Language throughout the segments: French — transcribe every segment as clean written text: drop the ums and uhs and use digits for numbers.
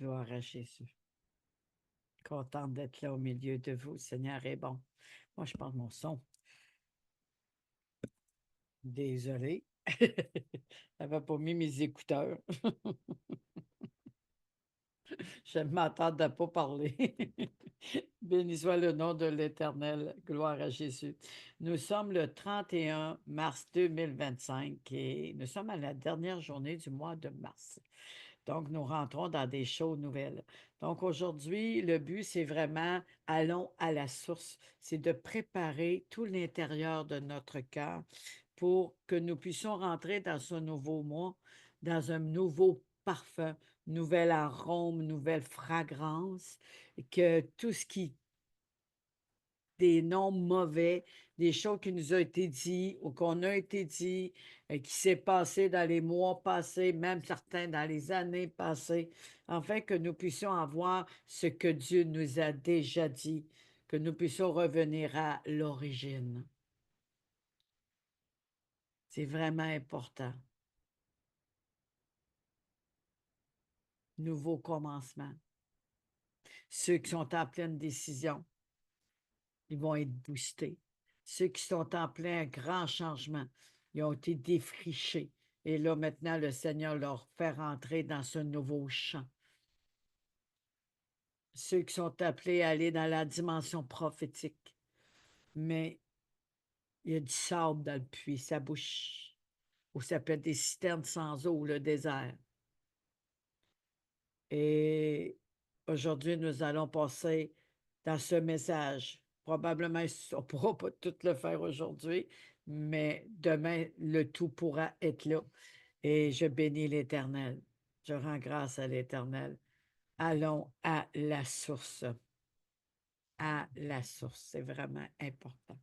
Gloire à Jésus. Contente d'être là au milieu de vous. Le Seigneur est bon. Moi, je parle mon son. Désolée. J'avais pas mis mes écouteurs. Je ne m'entendais pas parler. Béni soit le nom de l'Éternel. Gloire à Jésus. Nous sommes le 31 mars 2025 et nous sommes à la dernière journée du mois de mars. Donc, nous rentrons dans des choses nouvelles. Donc, aujourd'hui, le but, c'est vraiment, allons à la source. C'est de préparer tout l'intérieur de notre cœur pour que nous puissions rentrer dans ce nouveau mois, dans un nouveau parfum, nouvel arôme, nouvelle fragrance, et que tout ce qui des noms mauvais, des choses qui nous ont été dit ou qu'on a été dit, qui s'est passé dans les mois passés, même certains dans les années passées, afin que nous puissions avoir ce que Dieu nous a déjà dit, que nous puissions revenir à l'origine. C'est vraiment important. Nouveau commencement. Ceux qui sont en pleine décision, ils vont être boostés. Ceux qui sont en plein grand changement, ils ont été défrichés. Et là, maintenant, le Seigneur leur fait rentrer dans ce nouveau champ. Ceux qui sont appelés à aller dans la dimension prophétique. Mais il y a du sable dans le puits, ça bouche. Ou ça peut être des citernes sans eau, le désert. Et aujourd'hui, nous allons passer dans ce message. Probablement, on ne pourra pas tout le faire aujourd'hui, mais demain, le tout pourra être là. Et je bénis l'Éternel. Je rends grâce à l'Éternel. Allons à la source. À la source. C'est vraiment important.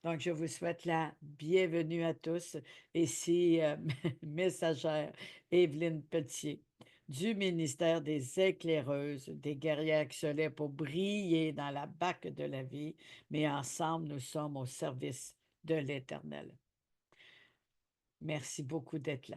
Donc, je vous souhaite la bienvenue à tous. Ici, messagère Évelyne Pelletier du ministère des éclaireuses, des guerrières qui se lèvent pour briller dans la barque de la vie, mais ensemble, nous sommes au service de l'Éternel. Merci beaucoup d'être là.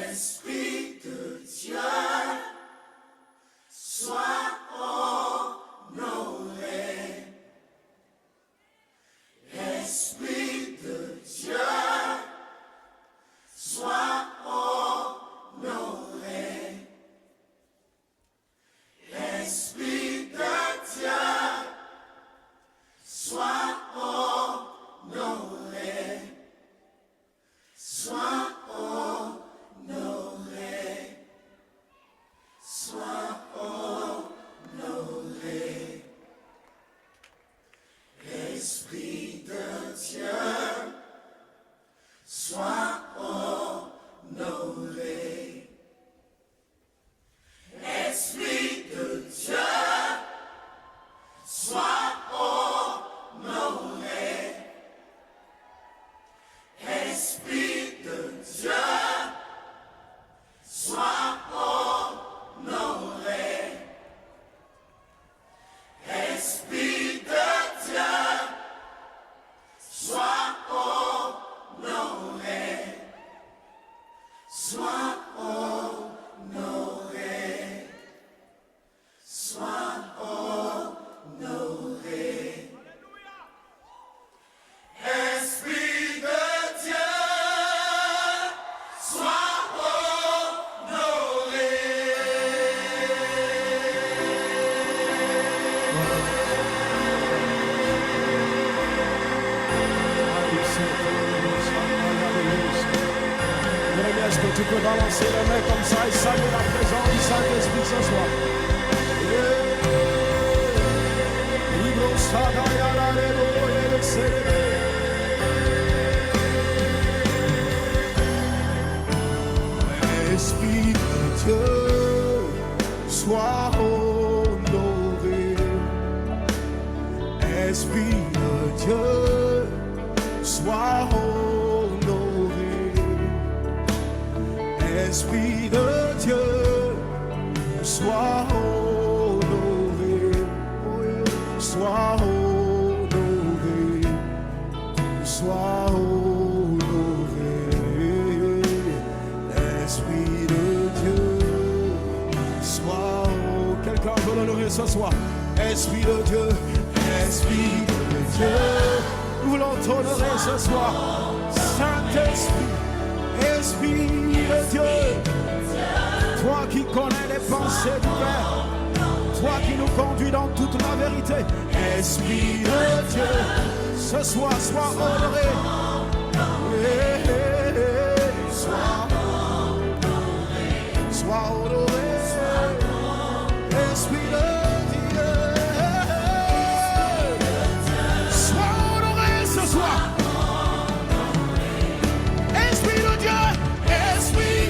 Esprit de Dieu, sois honoré. Esprit de Dieu, sois honoré. Esprit de Dieu, sois honoré. Sois honoré. Sois honoré. Esprit de Dieu, sois honoré. Esprit de Dieu, sois honoré. Esprit de Dieu, sois honoré. Esprit de Dieu, sois honoré. Sois honoré. Sois honoré. Esprit de Dieu, sois honoré. Est-ce que tu peux balancer les mains comme ça et saluer la présence du Saint-Esprit ce soir? Libros Esprit de Dieu, sois honoré. Esprit de Dieu, sois honoré. Esprit de Dieu, sois honoré. Sois honoré. Sois honoré. Esprit de Dieu, sois honoré. Quelqu'un veut l'honorer ce soir. Esprit de Dieu, Esprit de Dieu, nous voulons t'honorer ce soir. Saint-Esprit, Esprit de Dieu, toi qui connais les pensées du Père, toi qui nous conduis dans toute la vérité. Esprit de Dieu, ce soir, sois honoré. Sois honoré. Esprit de Dieu, sois honoré ce soir. Esprit de Dieu, Esprit,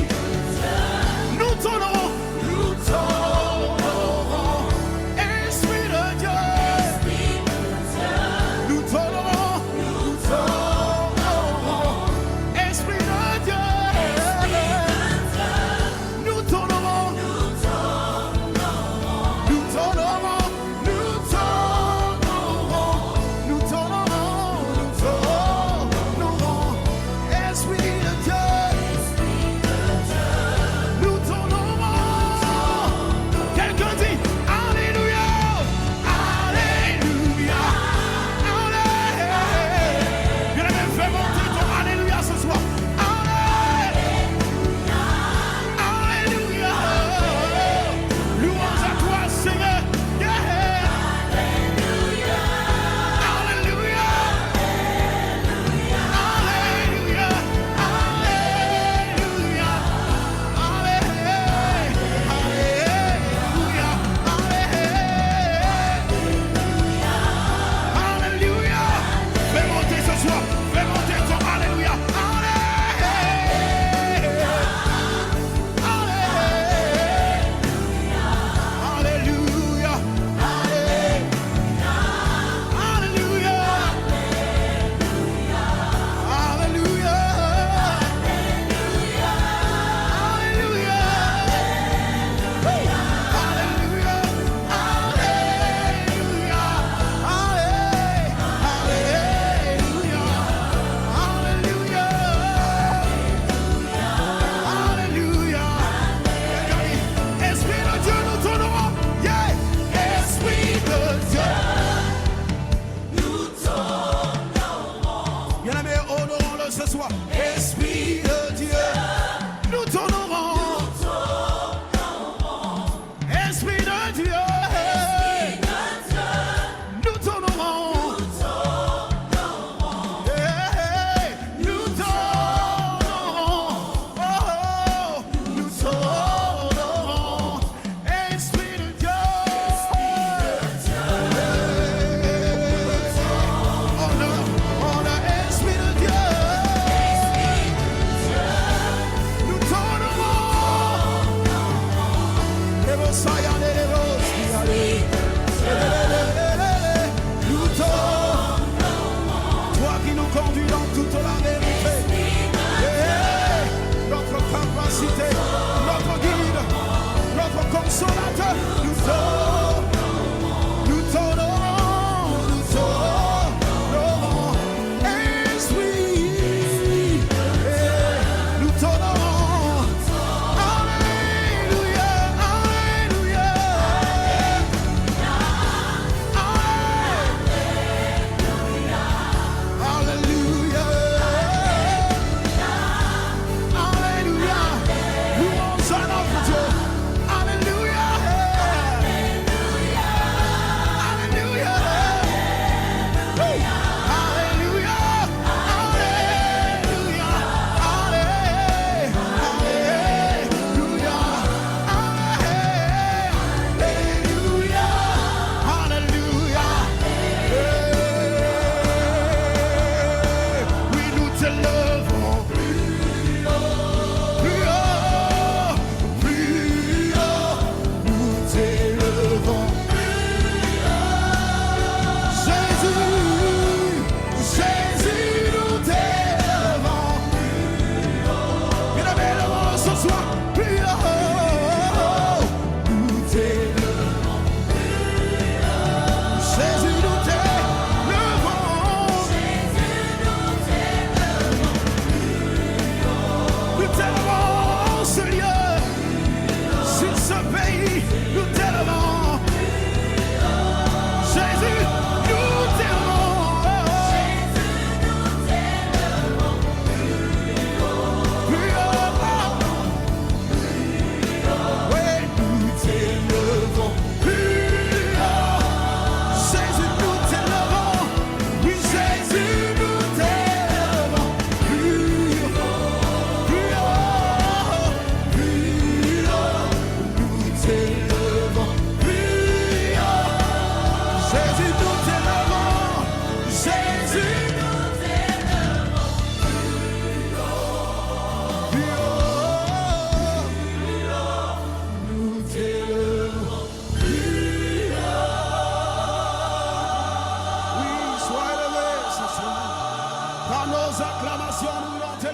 nous t'honorons, nous t'honorons. Esprit de Dieu, nous t'honorons, nous t'honorons. Esprit de Dieu, nous t'honorons.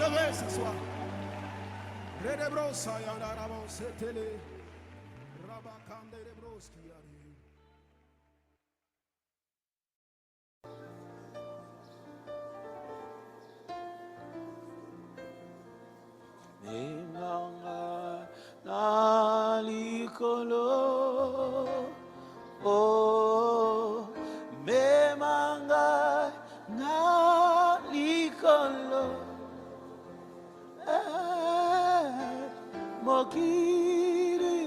lever ce soir. Redebrosa yandarabo setele. Rabakande rebroski yari. Memanga nalikolo, oh, memanga nalikolo, mokiri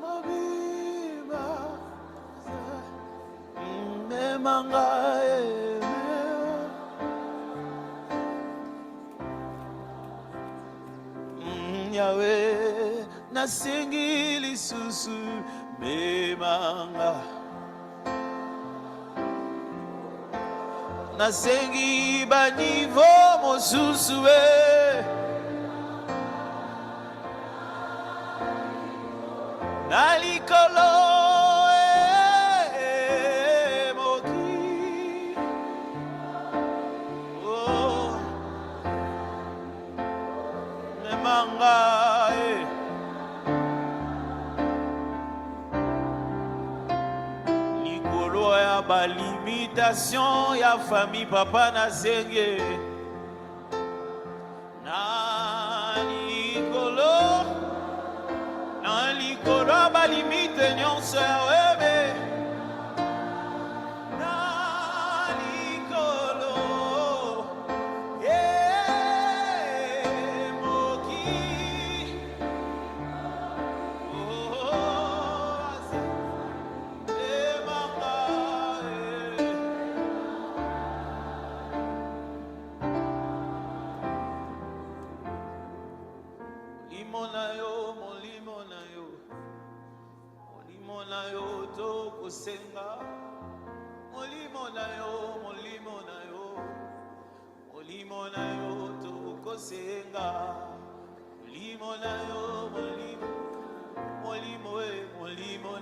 mabiba, memanga Yahweh, nasingili susu memanga, nasengi banivo mosusu nalikolo moki, oh memanga. Ba limitation ya famille papa na senge na likolo ba limite nyonso ya webe na likolo moki Senga molimo na yo to kosenga molimo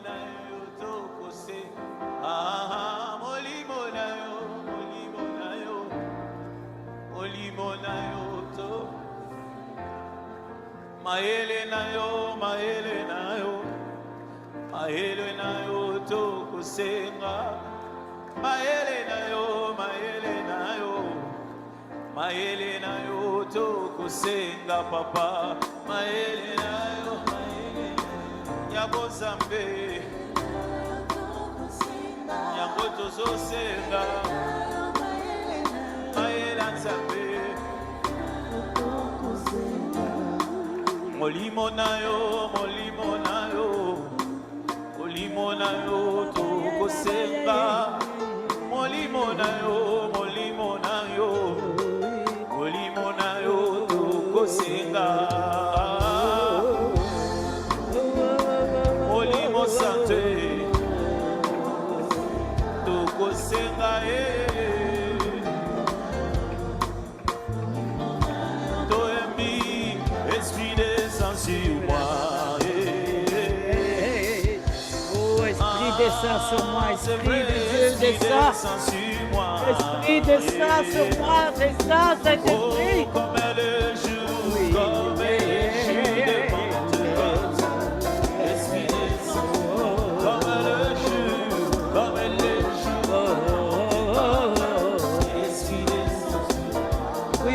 na yo to kosenga molimo na yo to maele na yo to kusenga maele na yo to kusenga papa maele na yo ya bozambe ya boto zosenga maele nzambe molimo na yo to kosenga molimo na yo to kosenga molimo sante to kosenga to emi esprit descend sur moi. Descends sur moi, Esprit de Dieu, descends sur moi. Esprit descend sur moi, descends, Saint-Esprit. Comme le jour, comme le jour de Pentecôte. Esprit descend, comme le jour, comme le jour. Esprit descend. Oui,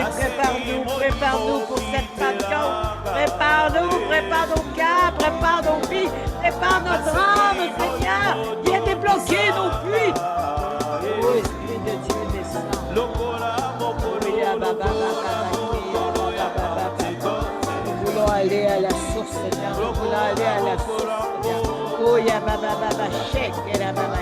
prépare-nous pour cette Pentecôte. Prépare nos cœurs, prépare nos vies, prépare notre âme, Seigneur. Viens débloquer nos puits. Oh, Esprit de Dieu, descend. Nous voulons aller à la source, Seigneur. Nous voulons aller à la source, Seigneur. Oh, ya baba baba shake, ya baba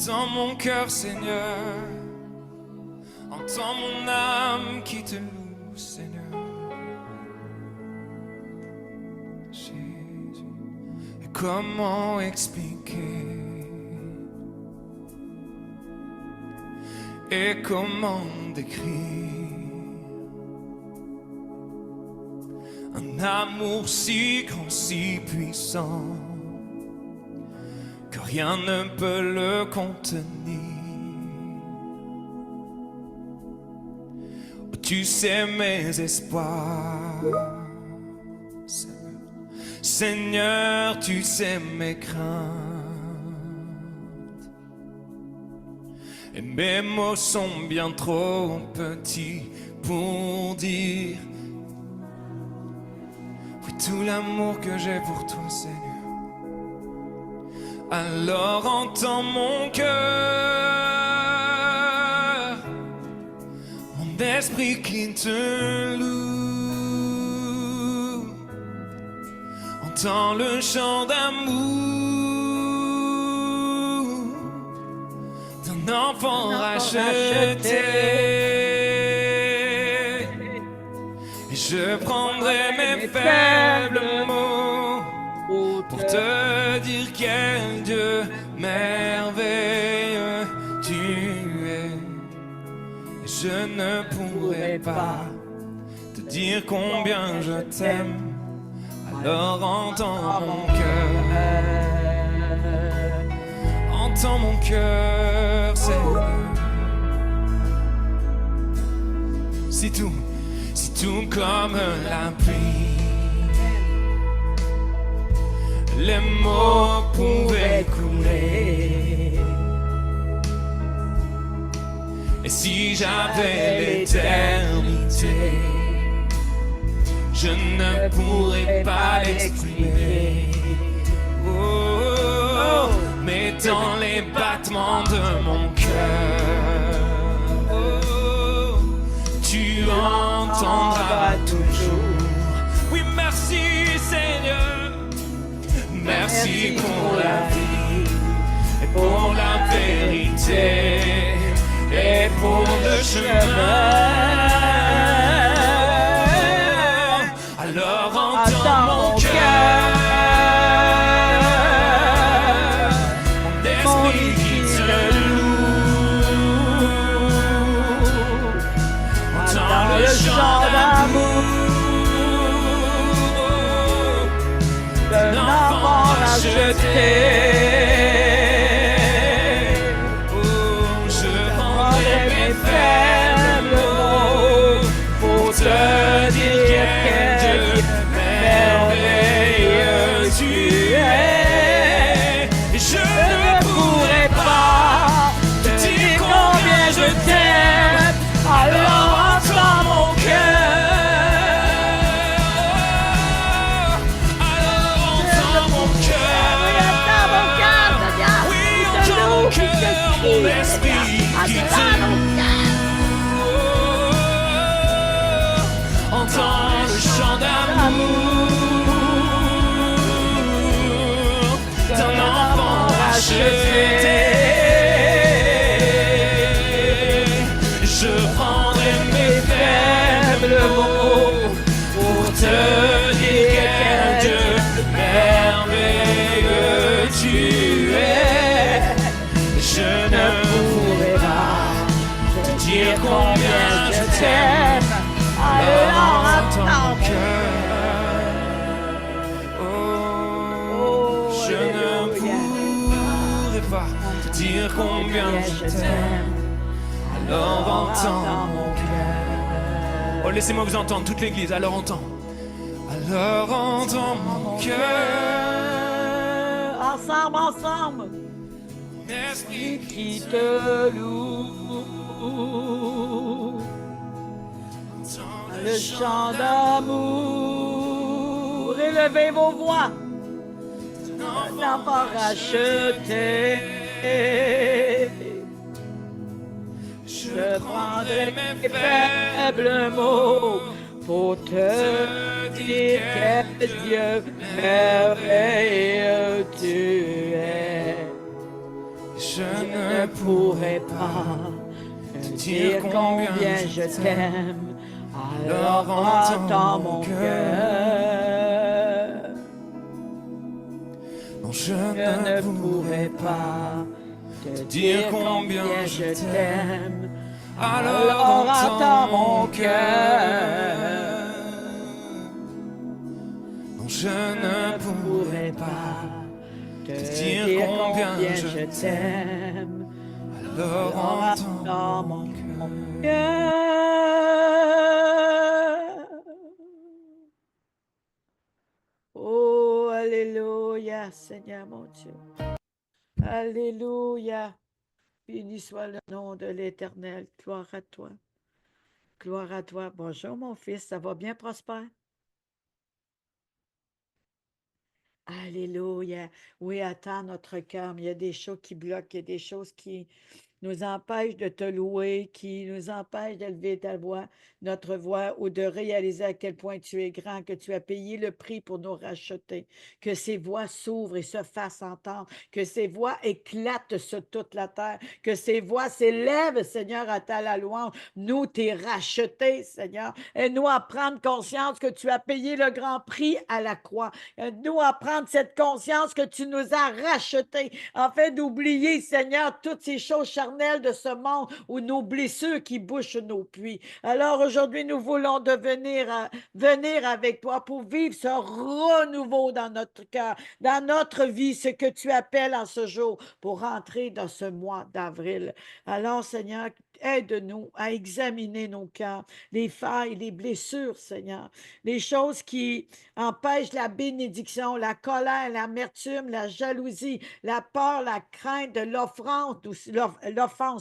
Entends mon cœur, Seigneur. Entends mon âme qui te loue, Seigneur. Jésus. Et comment expliquer? Et comment décrire un amour si grand, si puissant, que rien ne peut le contenir. Oh, tu sais mes espoirs, Seigneur, tu sais mes craintes. Et mes mots sont bien trop petits pour dire oui, tout l'amour que j'ai pour toi, Seigneur. Alors entends mon cœur, mon esprit qui te loue. Entends le chant d'amour d'un enfant racheté. Et je prendrai mes faibles mots pour te dire quel Dieu merveilleux tu es. Et je ne pourrai pas te dire combien je t'aime. Alors entends mon cœur, entends mon cœur, Seigneur. Si tout comme la pluie, les mots pouvaient couler. Et si j'avais l'éternité, je ne pourrais pas l'exprimer. Oh, oh, oh, mais dans les battements de mon cœur, oh, oh, tu entendras toujours. Oui, merci Seigneur. Merci pour la vie et pour la vérité et pour le chemin. Alors entends mon cœur, mon esprit qui te loue. Entends le chant d'amour d'un enfant racheté. Oh, je prendrai mes faibles mots pour te dire quel Dieu merveilleux tu es. Et je ne pourrai pas te dire combien je t'aime. Alors entends mon cœur. Mon esprit qui te loue. Entends le chant d'amour d'un enfant racheté. Je prendrai mes faibles mots pour te dire quel Dieu merveilleux tu es. Je ne pourrai pas te dire combien je t'aime. Alors entends mon cœur. Oh, je ne pourrai pas te dire combien je t'aime. Alors entends mon cœur. Oh, laissez-moi vous entendre, toute l'église. Alors entends. Alors entends mon cœur. Ensemble, ensemble. Esprit Qui te loue. Le chant d'amour. Élevez vos voix. Un enfant racheté. Je prendrai mes faibles mots pour te dire quel Dieu merveilleux tu es. Je je ne ne pourrais pas te dire combien je t'aime. Alors entends mon cœur. Non, je Je ne pourrais pas te dire combien je t'aime. Alors entends mon cœur. Non, je Je ne ne pourrais pourrais pas te dire dire combien combien je je t'aime. alors Alors entends entends mon mon cœur. cœur. Oh, alléluia, Seigneur mon Dieu. Alléluia. Béni soit le nom de l'Éternel. Gloire à toi. Gloire à toi. Bonjour, mon fils. Ça va bien, Prosper? Alléluia. Oui, attends notre cœur. Mais il y a des choses qui bloquent. Il y a des choses qui nous empêchent de te louer, qui nous empêchent d'élever ta voix, notre voix, ou de réaliser à quel point tu es grand, que tu as payé le prix pour nous racheter, que ces voix s'ouvrent et se fassent entendre, que ces voix éclatent sur toute la terre, que ces voix s'élèvent, Seigneur, à ta la louange. Nous, t'es rachetés, Seigneur. Aide-nous à prendre conscience que tu as payé le grand prix à la croix. Aide-nous à prendre cette conscience que tu nous as rachetés, afin d'oublier, Seigneur, toutes ces choses charnelles de ce monde ou nos blessures qui bouchent nos puits. Alors aujourd'hui, nous voulons venir avec toi pour vivre ce renouveau dans notre cœur, dans notre vie, ce que tu appelles en ce jour pour rentrer dans ce mois d'avril. Alors, Seigneur, aide-nous à examiner nos cœurs, les failles, les blessures, Seigneur, les choses qui empêchent la bénédiction, la colère, l'amertume, la jalousie, la peur, la crainte de l'offense,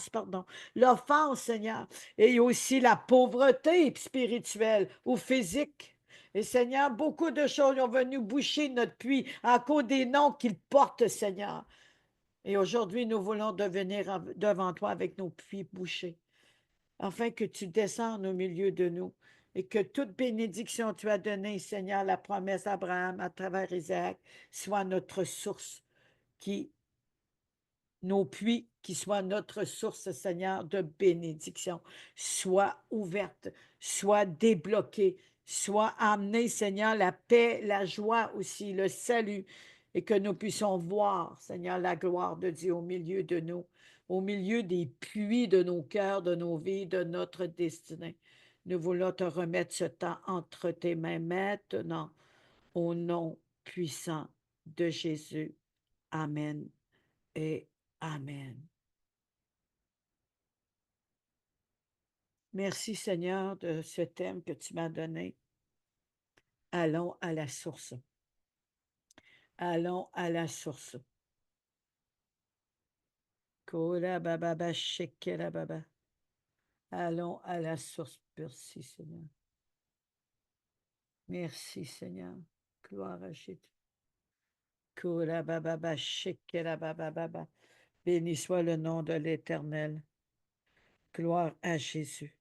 pardon, l'offense, Seigneur, et aussi la pauvreté spirituelle ou physique. Et Seigneur, beaucoup de choses ont venu boucher notre puits à cause des noms qu'ils portent, Seigneur. Et aujourd'hui, nous voulons devenir devant toi avec nos puits bouchés, afin que tu descendes au milieu de nous et que toute bénédiction que tu as donnée, Seigneur, la promesse d'Abraham à travers Isaac, soit notre source, nos puits qui soient notre source, Seigneur, de bénédiction, soit ouverte, soit débloquée, soit amenée, Seigneur, la paix, la joie aussi, le salut, et que nous puissions voir, Seigneur, la gloire de Dieu au milieu de nous, au milieu des puits de nos cœurs, de nos vies, de notre destinée. Nous voulons te remettre ce temps entre tes mains maintenant, au nom puissant de Jésus. Amen et Amen. Merci Seigneur de ce thème que tu m'as donné. Allons à la source. Allons à la source. Kola baba shekela baba. Allons à la source. Merci Seigneur. Merci Seigneur. Gloire à Jésus. Kola baba shekela baba baba. Béni soit le nom de l'Éternel. Gloire à Jésus.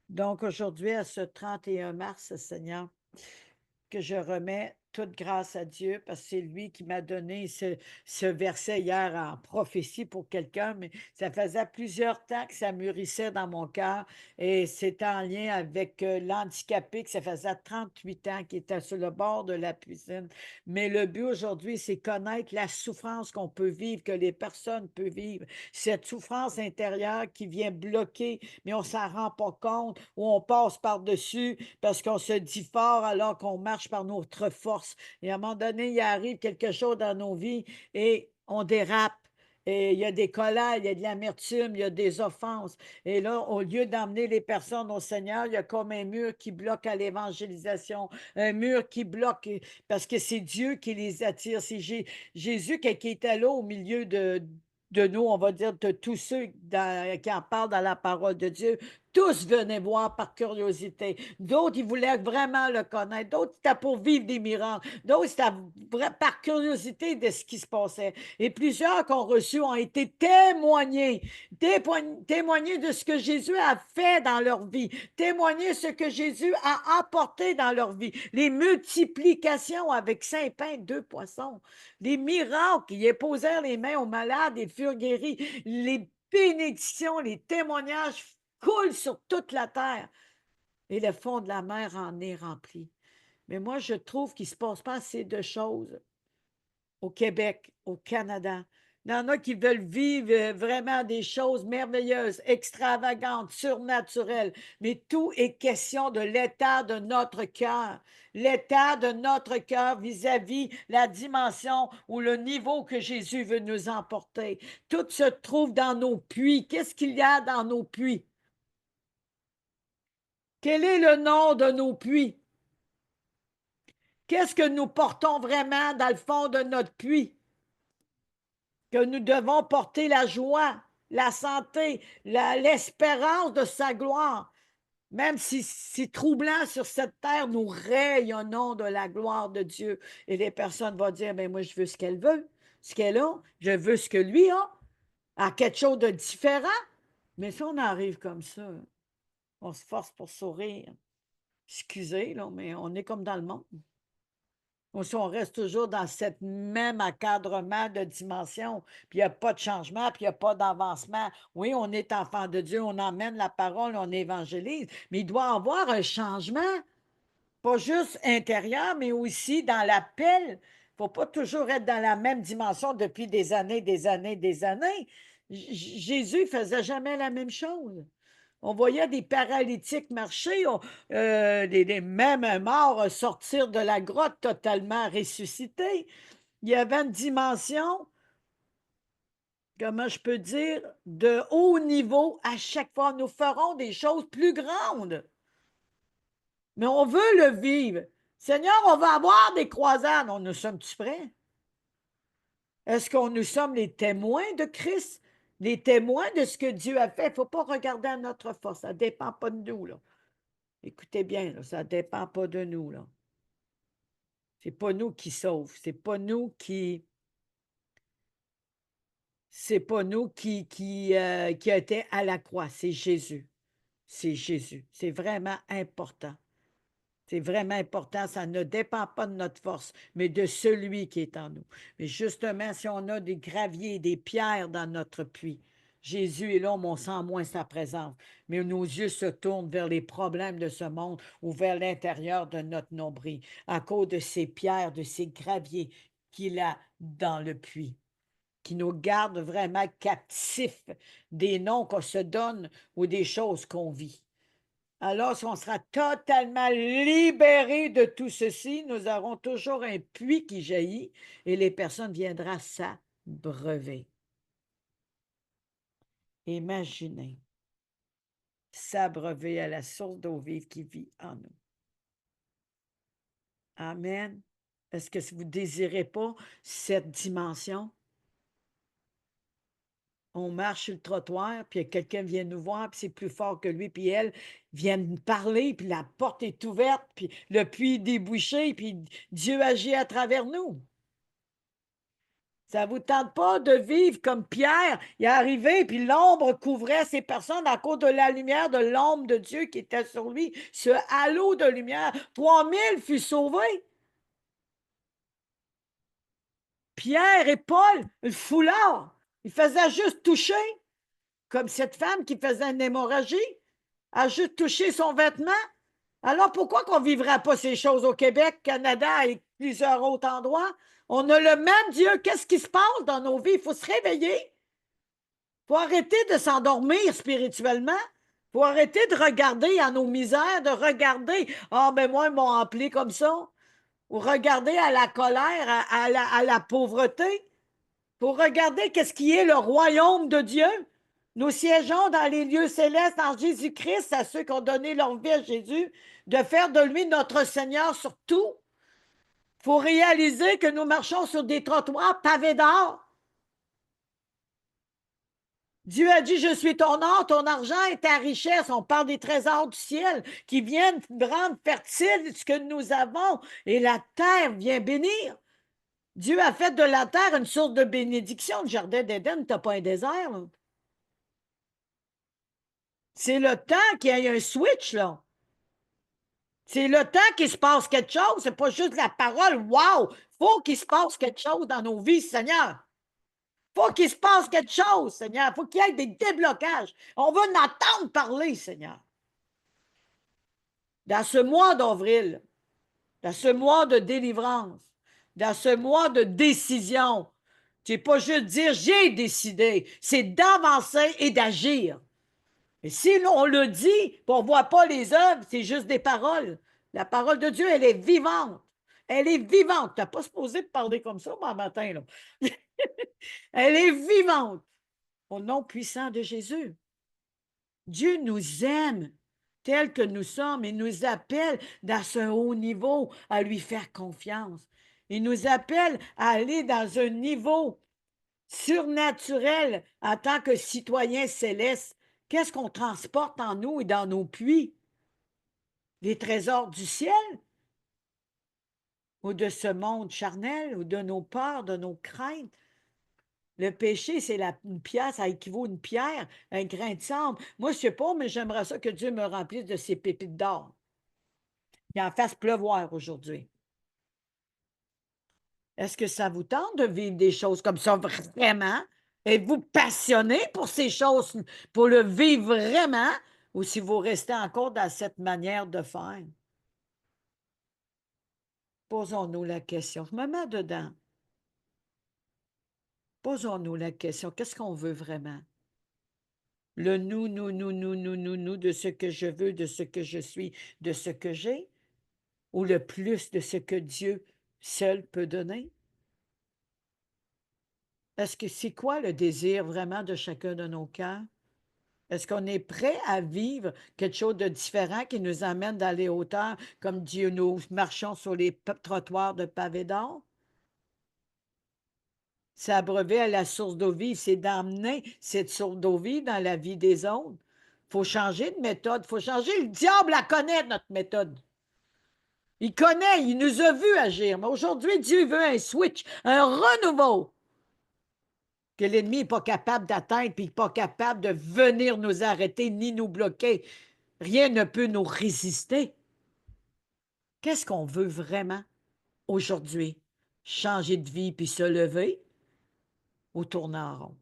Donc aujourd'hui, à ce 31 mars, Seigneur, que je remets toute grâce à Dieu parce que c'est lui qui m'a donné ce verset hier en prophétie pour quelqu'un, mais ça faisait plusieurs temps que ça mûrissait dans mon cœur et c'est en lien avec l'handicapé que ça faisait 38 ans qu'il était sur le bord de la piscine. Mais le but aujourd'hui, c'est connaître la souffrance qu'on peut vivre, que les personnes peuvent vivre, cette souffrance intérieure qui vient bloquer, mais on ne s'en rend pas compte, ou on passe par-dessus parce qu'on se dit fort alors qu'on marche par notre force. Et à un moment donné, il arrive quelque chose dans nos vies et on dérape. Et il y a des colères, il y a de l'amertume, il y a des offenses. Et là, au lieu d'emmener les personnes au Seigneur, il y a comme un mur qui bloque à l'évangélisation, un mur qui bloque parce que c'est Dieu qui les attire. C'est Jésus qui était là au milieu de nous, on va dire, de tous ceux qui en parlent dans la parole de Dieu. Tous venaient voir par curiosité. D'autres, ils voulaient vraiment le connaître. D'autres, c'était pour vivre des miracles. D'autres, c'était par curiosité de ce qui se passait. Et plusieurs qu'on reçu ont été témoignés de ce que Jésus a fait dans leur vie, témoigner ce que Jésus a apporté dans leur vie, les multiplications avec 5 pains, 2 poissons, les miracles, ils posèrent les mains aux malades, ils furent guéris. Les bénédictions, les témoignages coulent sur toute la terre. Et le fond de la mer en est rempli. Mais moi, je trouve qu'il ne se passe pas assez de choses au Québec, au Canada. Il y en a qui veulent vivre vraiment des choses merveilleuses, extravagantes, surnaturelles, mais tout est question de l'état de notre cœur. L'état de notre cœur vis-à-vis la dimension ou le niveau que Jésus veut nous emporter. Tout se trouve dans nos puits. Qu'est-ce qu'il y a dans nos puits? Quel est le nom de nos puits? Qu'est-ce que nous portons vraiment dans le fond de notre puits? Que nous devons porter la joie, la santé, l'espérance de sa gloire. Même si troublant sur cette terre, nous rayonnons de la gloire de Dieu. Et les personnes vont dire, ben moi, je veux ce qu'elle veut, ce qu'elle a, je veux ce que lui a, à quelque chose de différent. Mais si on arrive comme ça, on se force pour sourire. Excusez, là, mais on est comme dans le monde. Ou si on reste toujours dans cette même encadrement de dimension, puis il n'y a pas de changement, puis il n'y a pas d'avancement. Oui, on est enfant de Dieu, on emmène la parole, on évangélise, mais il doit y avoir un changement, pas juste intérieur, mais aussi dans l'appel. Il ne faut pas toujours être dans la même dimension depuis des années, des années, des années. Jésus ne faisait jamais la même chose. On voyait des paralytiques marcher, même morts sortir de la grotte totalement ressuscités. Il y avait une dimension, comment je peux dire, de haut niveau à chaque fois. Nous ferons des choses plus grandes. Mais on veut le vivre. Seigneur, on va avoir des croisades. Nous sommes-tu prêts? Est-ce qu'on nous sommes les témoins de Christ? Les témoins de ce que Dieu a fait? Il ne faut pas regarder à notre force. Ça ne dépend pas de nous, là. Écoutez bien, là, ça ne dépend pas de nous, là. C'est pas nous qui sauvent. C'est pas nous qui... C'est pas nous qui a été à la croix. C'est Jésus. C'est Jésus. C'est vraiment important. C'est vraiment important. Ça ne dépend pas de notre force, mais de celui qui est en nous. Mais justement, si on a des graviers, des pierres dans notre puits, Jésus est là, mais on sent moins sa présence. Mais nos yeux se tournent vers les problèmes de ce monde ou vers l'intérieur de notre nombril à cause de ces pierres, de ces graviers qu'il a dans le puits, qui nous gardent vraiment captifs des noms qu'on se donne ou des choses qu'on vit. Alors, si on sera totalement libérés de tout ceci, nous aurons toujours un puits qui jaillit et les personnes viendront s'abreuver. Imaginez s'abreuver à la source d'eau vive qui vit en nous. Amen. Est-ce que vous ne désirez pas cette dimension? On marche sur le trottoir, puis quelqu'un vient nous voir, puis c'est plus fort que lui, puis elle vient nous parler, puis la porte est ouverte, puis le puits est débouché, puis Dieu agit à travers nous. Ça ne vous tente pas de vivre comme Pierre, il est arrivé, puis l'ombre couvrait ces personnes à cause de la lumière de l'ombre de Dieu qui était sur lui, ce halo de lumière. 3000 furent sauvés. Pierre et Paul, le foulard, ils faisaient juste toucher, comme cette femme qui faisait une hémorragie, a juste touché son vêtement. Alors pourquoi qu'on ne vivrait pas ces choses au Québec, Canada et plusieurs autres endroits? On a le même Dieu. Qu'est-ce qui se passe dans nos vies? Il faut se réveiller. Il faut arrêter de s'endormir spirituellement. Il faut arrêter de regarder à nos misères, de regarder, ah, ben moi, ils m'ont appelé comme ça. Ou regarder à la colère, à la pauvreté. Pour regarder qu'est-ce qui est le royaume de Dieu. Nous siégeons dans les lieux célestes en Jésus-Christ, à ceux qui ont donné leur vie à Jésus, de faire de lui notre Seigneur sur tout. Il faut réaliser que nous marchons sur des trottoirs pavés d'or. Dieu a dit, je suis ton or, ton argent et ta richesse. On parle des trésors du ciel qui viennent rendre fertile ce que nous avons et la terre vient bénir. Dieu a fait de la terre une source de bénédiction. Le jardin d'Éden, tu n'as pas un désert, là. C'est le temps qu'il y ait un switch, là. C'est le temps qu'il se passe quelque chose. C'est pas juste la parole. Wow! Il faut qu'il se passe quelque chose dans nos vies, Seigneur. faut qu'il se passe quelque chose, Seigneur. Faut qu'il y ait des déblocages. On veut en entendre parler, Seigneur. Dans ce mois d'avril, dans ce mois de délivrance, dans ce mois de décision, tu n'es pas juste dire j'ai décidé, c'est d'avancer et d'agir. Et si on le dit, puis on ne voit pas les œuvres, c'est juste des paroles. La parole de Dieu, elle est vivante. Elle est vivante. Tu n'as pas supposé te parler comme ça, moi, matin, là. Elle est vivante. Au nom puissant de Jésus. Dieu nous aime tels que nous sommes et nous appelle dans ce haut niveau à lui faire confiance. Il nous appelle à aller dans un niveau surnaturel en tant que citoyen céleste. Qu'est-ce qu'on transporte en nous et dans nos puits? Les trésors du ciel? Ou de ce monde charnel? Ou de nos peurs, de nos craintes? Le péché, c'est une pierre, ça équivaut à une pierre, un grain de sable. Moi, je ne sais pas, mais j'aimerais ça que Dieu me remplisse de ses pépites d'or. Qu'il en fasse pleuvoir aujourd'hui. Est-ce que ça vous tente de vivre des choses comme ça vraiment? Êtes-vous passionné pour ces choses, pour le vivre vraiment? Ou si vous restez encore dans cette manière de faire? Posons-nous la question. Je me mets dedans. Posons-nous la question. Qu'est-ce qu'on veut vraiment? Le nous de ce que je veux, de ce que je suis, de ce que j'ai? Ou le plus de ce que Dieu seul peut donner? Est-ce que c'est quoi le désir vraiment de chacun de nos cœurs? Est-ce qu'on est prêt à vivre quelque chose de différent qui nous amène dans les hauteurs, comme Dieu nous marchons sur les trottoirs de pavés d'or? S'abreuver à la source d'eau vive, c'est d'emmener cette source d'eau vive dans la vie des autres. Il faut changer de méthode. Il faut changer. Le diable la connaît, notre méthode. Il connaît, il nous a vus agir. Mais aujourd'hui, Dieu veut un switch, un renouveau que l'ennemi n'est pas capable d'atteindre, puis pas capable de venir nous arrêter ni nous bloquer. Rien ne peut nous résister. Qu'est-ce qu'on veut vraiment aujourd'hui? Changer de vie puis se lever ou tourner en rond?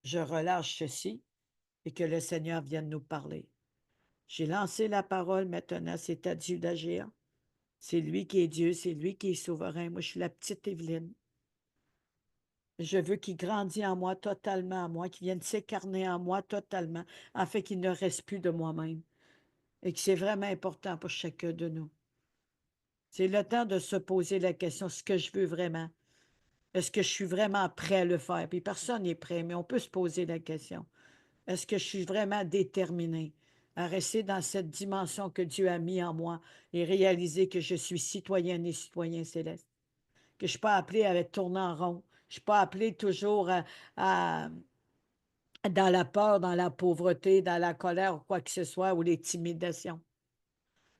Je relâche ceci et que le Seigneur vienne nous parler. J'ai lancé la parole, maintenant c'est à Dieu d'agir. C'est lui qui est Dieu, c'est lui qui est souverain. Moi, je suis la petite Évelyne. Je veux qu'il grandisse en moi totalement, en moi, qu'il vienne s'écarner en moi totalement, afin qu'il ne reste plus de moi-même. Et que c'est vraiment important pour chacun de nous. C'est le temps de se poser la question, ce que je veux vraiment? Est-ce que je suis vraiment prêt à le faire? Puis personne n'est prêt, mais on peut se poser la question. Est-ce que je suis vraiment déterminé à rester dans cette dimension que Dieu a mis en moi et réaliser que je suis citoyenne et citoyen céleste? Que je ne suis pas appelé à être tourné en rond. Je ne suis pas appelé toujours dans la peur, dans la pauvreté, dans la colère ou quoi que ce soit, ou l'intimidation.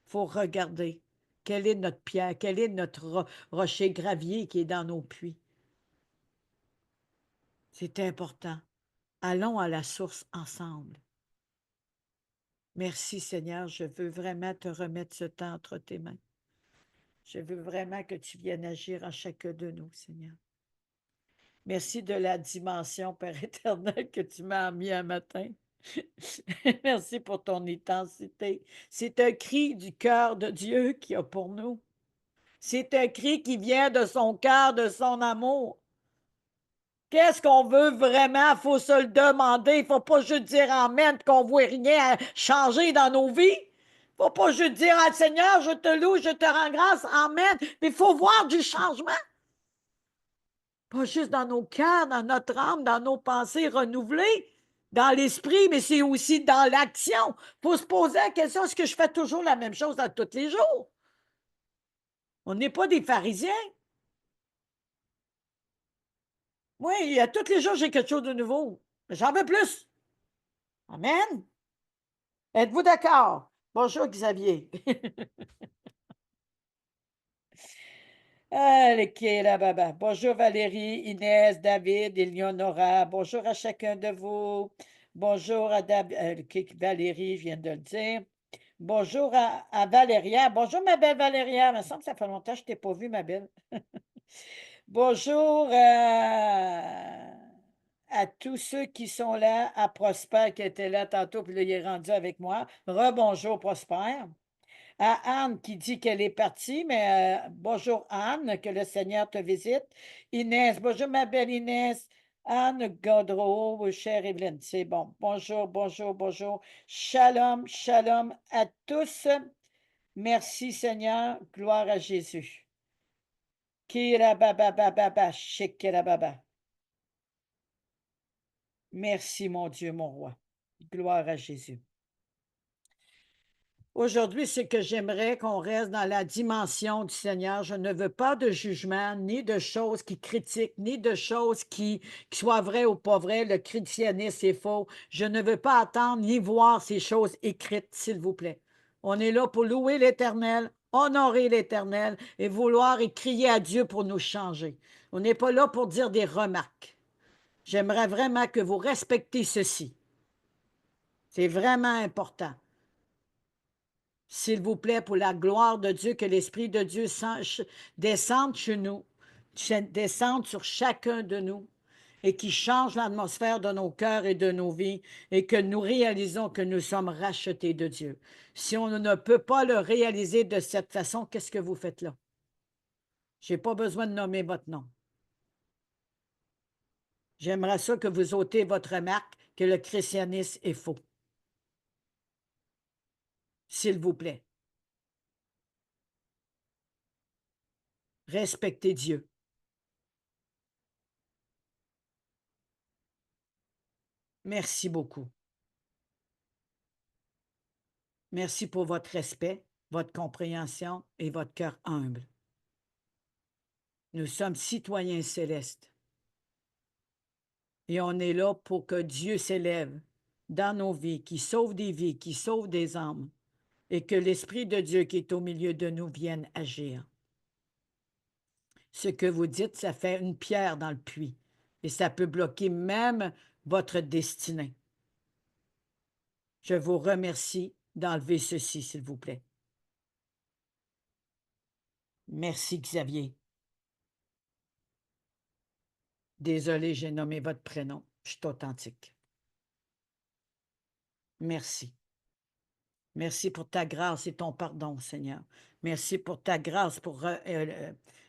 Il faut regarder quelle est notre pierre, quel est notre rocher gravier qui est dans nos puits. C'est important. Allons à la source ensemble. Merci Seigneur, je veux vraiment te remettre ce temps entre tes mains. Je veux vraiment que tu viennes agir en chacun de nous, Seigneur. Merci de la dimension, Père éternel, que tu m'as mis un matin. Merci pour ton intensité. C'est un cri du cœur de Dieu qu'il y a pour nous. C'est un cri qui vient de son cœur, de son amour. Qu'est-ce qu'on veut vraiment? Il faut se le demander. Il ne faut pas juste dire Amen qu'on ne voit rien changer dans nos vies. Il ne faut pas juste dire ah, Seigneur, je te loue, je te rends grâce. Amen. Mais il faut voir du changement. Pas juste dans nos cœurs, dans notre âme, dans nos pensées renouvelées, dans l'esprit, mais c'est aussi dans l'action. Il faut se poser la question, est-ce que je fais toujours la même chose dans tous les jours? On n'est pas des pharisiens. Oui, à tous les jours, j'ai quelque chose de nouveau. Mais j'en veux plus. Amen. Êtes-vous d'accord? Bonjour, Xavier. Baba. Bonjour, Valérie, Inès, David, Eleonora. Bonjour à chacun de vous. Bonjour à Valérie, je viens de le dire. Bonjour à Valéria. Bonjour, ma belle Valéria. Il me semble que ça fait longtemps que je ne t'ai pas vue, ma belle. Bonjour à tous ceux qui sont là, à Prosper qui était là tantôt, puis là, il est rendu avec moi. Rebonjour, Prosper. À Anne qui dit qu'elle est partie, mais bonjour Anne, que le Seigneur te visite. Inès, bonjour ma belle Inès. Anne Godreau, chère Evelyne, c'est bon. Bonjour, bonjour, bonjour. Shalom, shalom à tous. Merci Seigneur, gloire à Jésus. Kira baba baba baba, shikira baba. Merci mon Dieu, mon roi. Gloire à Jésus. Aujourd'hui, c'est que j'aimerais qu'on reste dans la dimension du Seigneur. Je ne veux pas de jugement, ni de choses qui critiquent, ni de choses qui soient vraies ou pas vraies. Le christianisme est faux. Je ne veux pas attendre ni voir ces choses écrites, s'il vous plaît. On est là pour louer l'Éternel, honorer l'Éternel et vouloir et crier à Dieu pour nous changer. On n'est pas là pour dire des remarques. J'aimerais vraiment que vous respectiez ceci. C'est vraiment important. S'il vous plaît, pour la gloire de Dieu, que l'Esprit de Dieu descende chez nous, descende sur chacun de nous et qui change l'atmosphère de nos cœurs et de nos vies et que nous réalisons que nous sommes rachetés de Dieu. Si on ne peut pas le réaliser de cette façon, qu'est-ce que vous faites là? Je n'ai pas besoin de nommer votre nom. J'aimerais ça que vous ôtez votre remarque que le christianisme est faux. S'il vous plaît. Respectez Dieu. Merci beaucoup. Merci pour votre respect, votre compréhension et votre cœur humble. Nous sommes citoyens célestes. Et on est là pour que Dieu s'élève dans nos vies, qui sauve des vies, qui sauve des âmes, et que l'Esprit de Dieu qui est au milieu de nous vienne agir. Ce que vous dites, ça fait une pierre dans le puits, et ça peut bloquer même votre destinée. Je vous remercie d'enlever ceci, s'il vous plaît. Merci, Xavier. Désolé, j'ai nommé votre prénom. Je suis authentique. Merci. Merci pour ta grâce et ton pardon, Seigneur. Merci pour ta grâce pour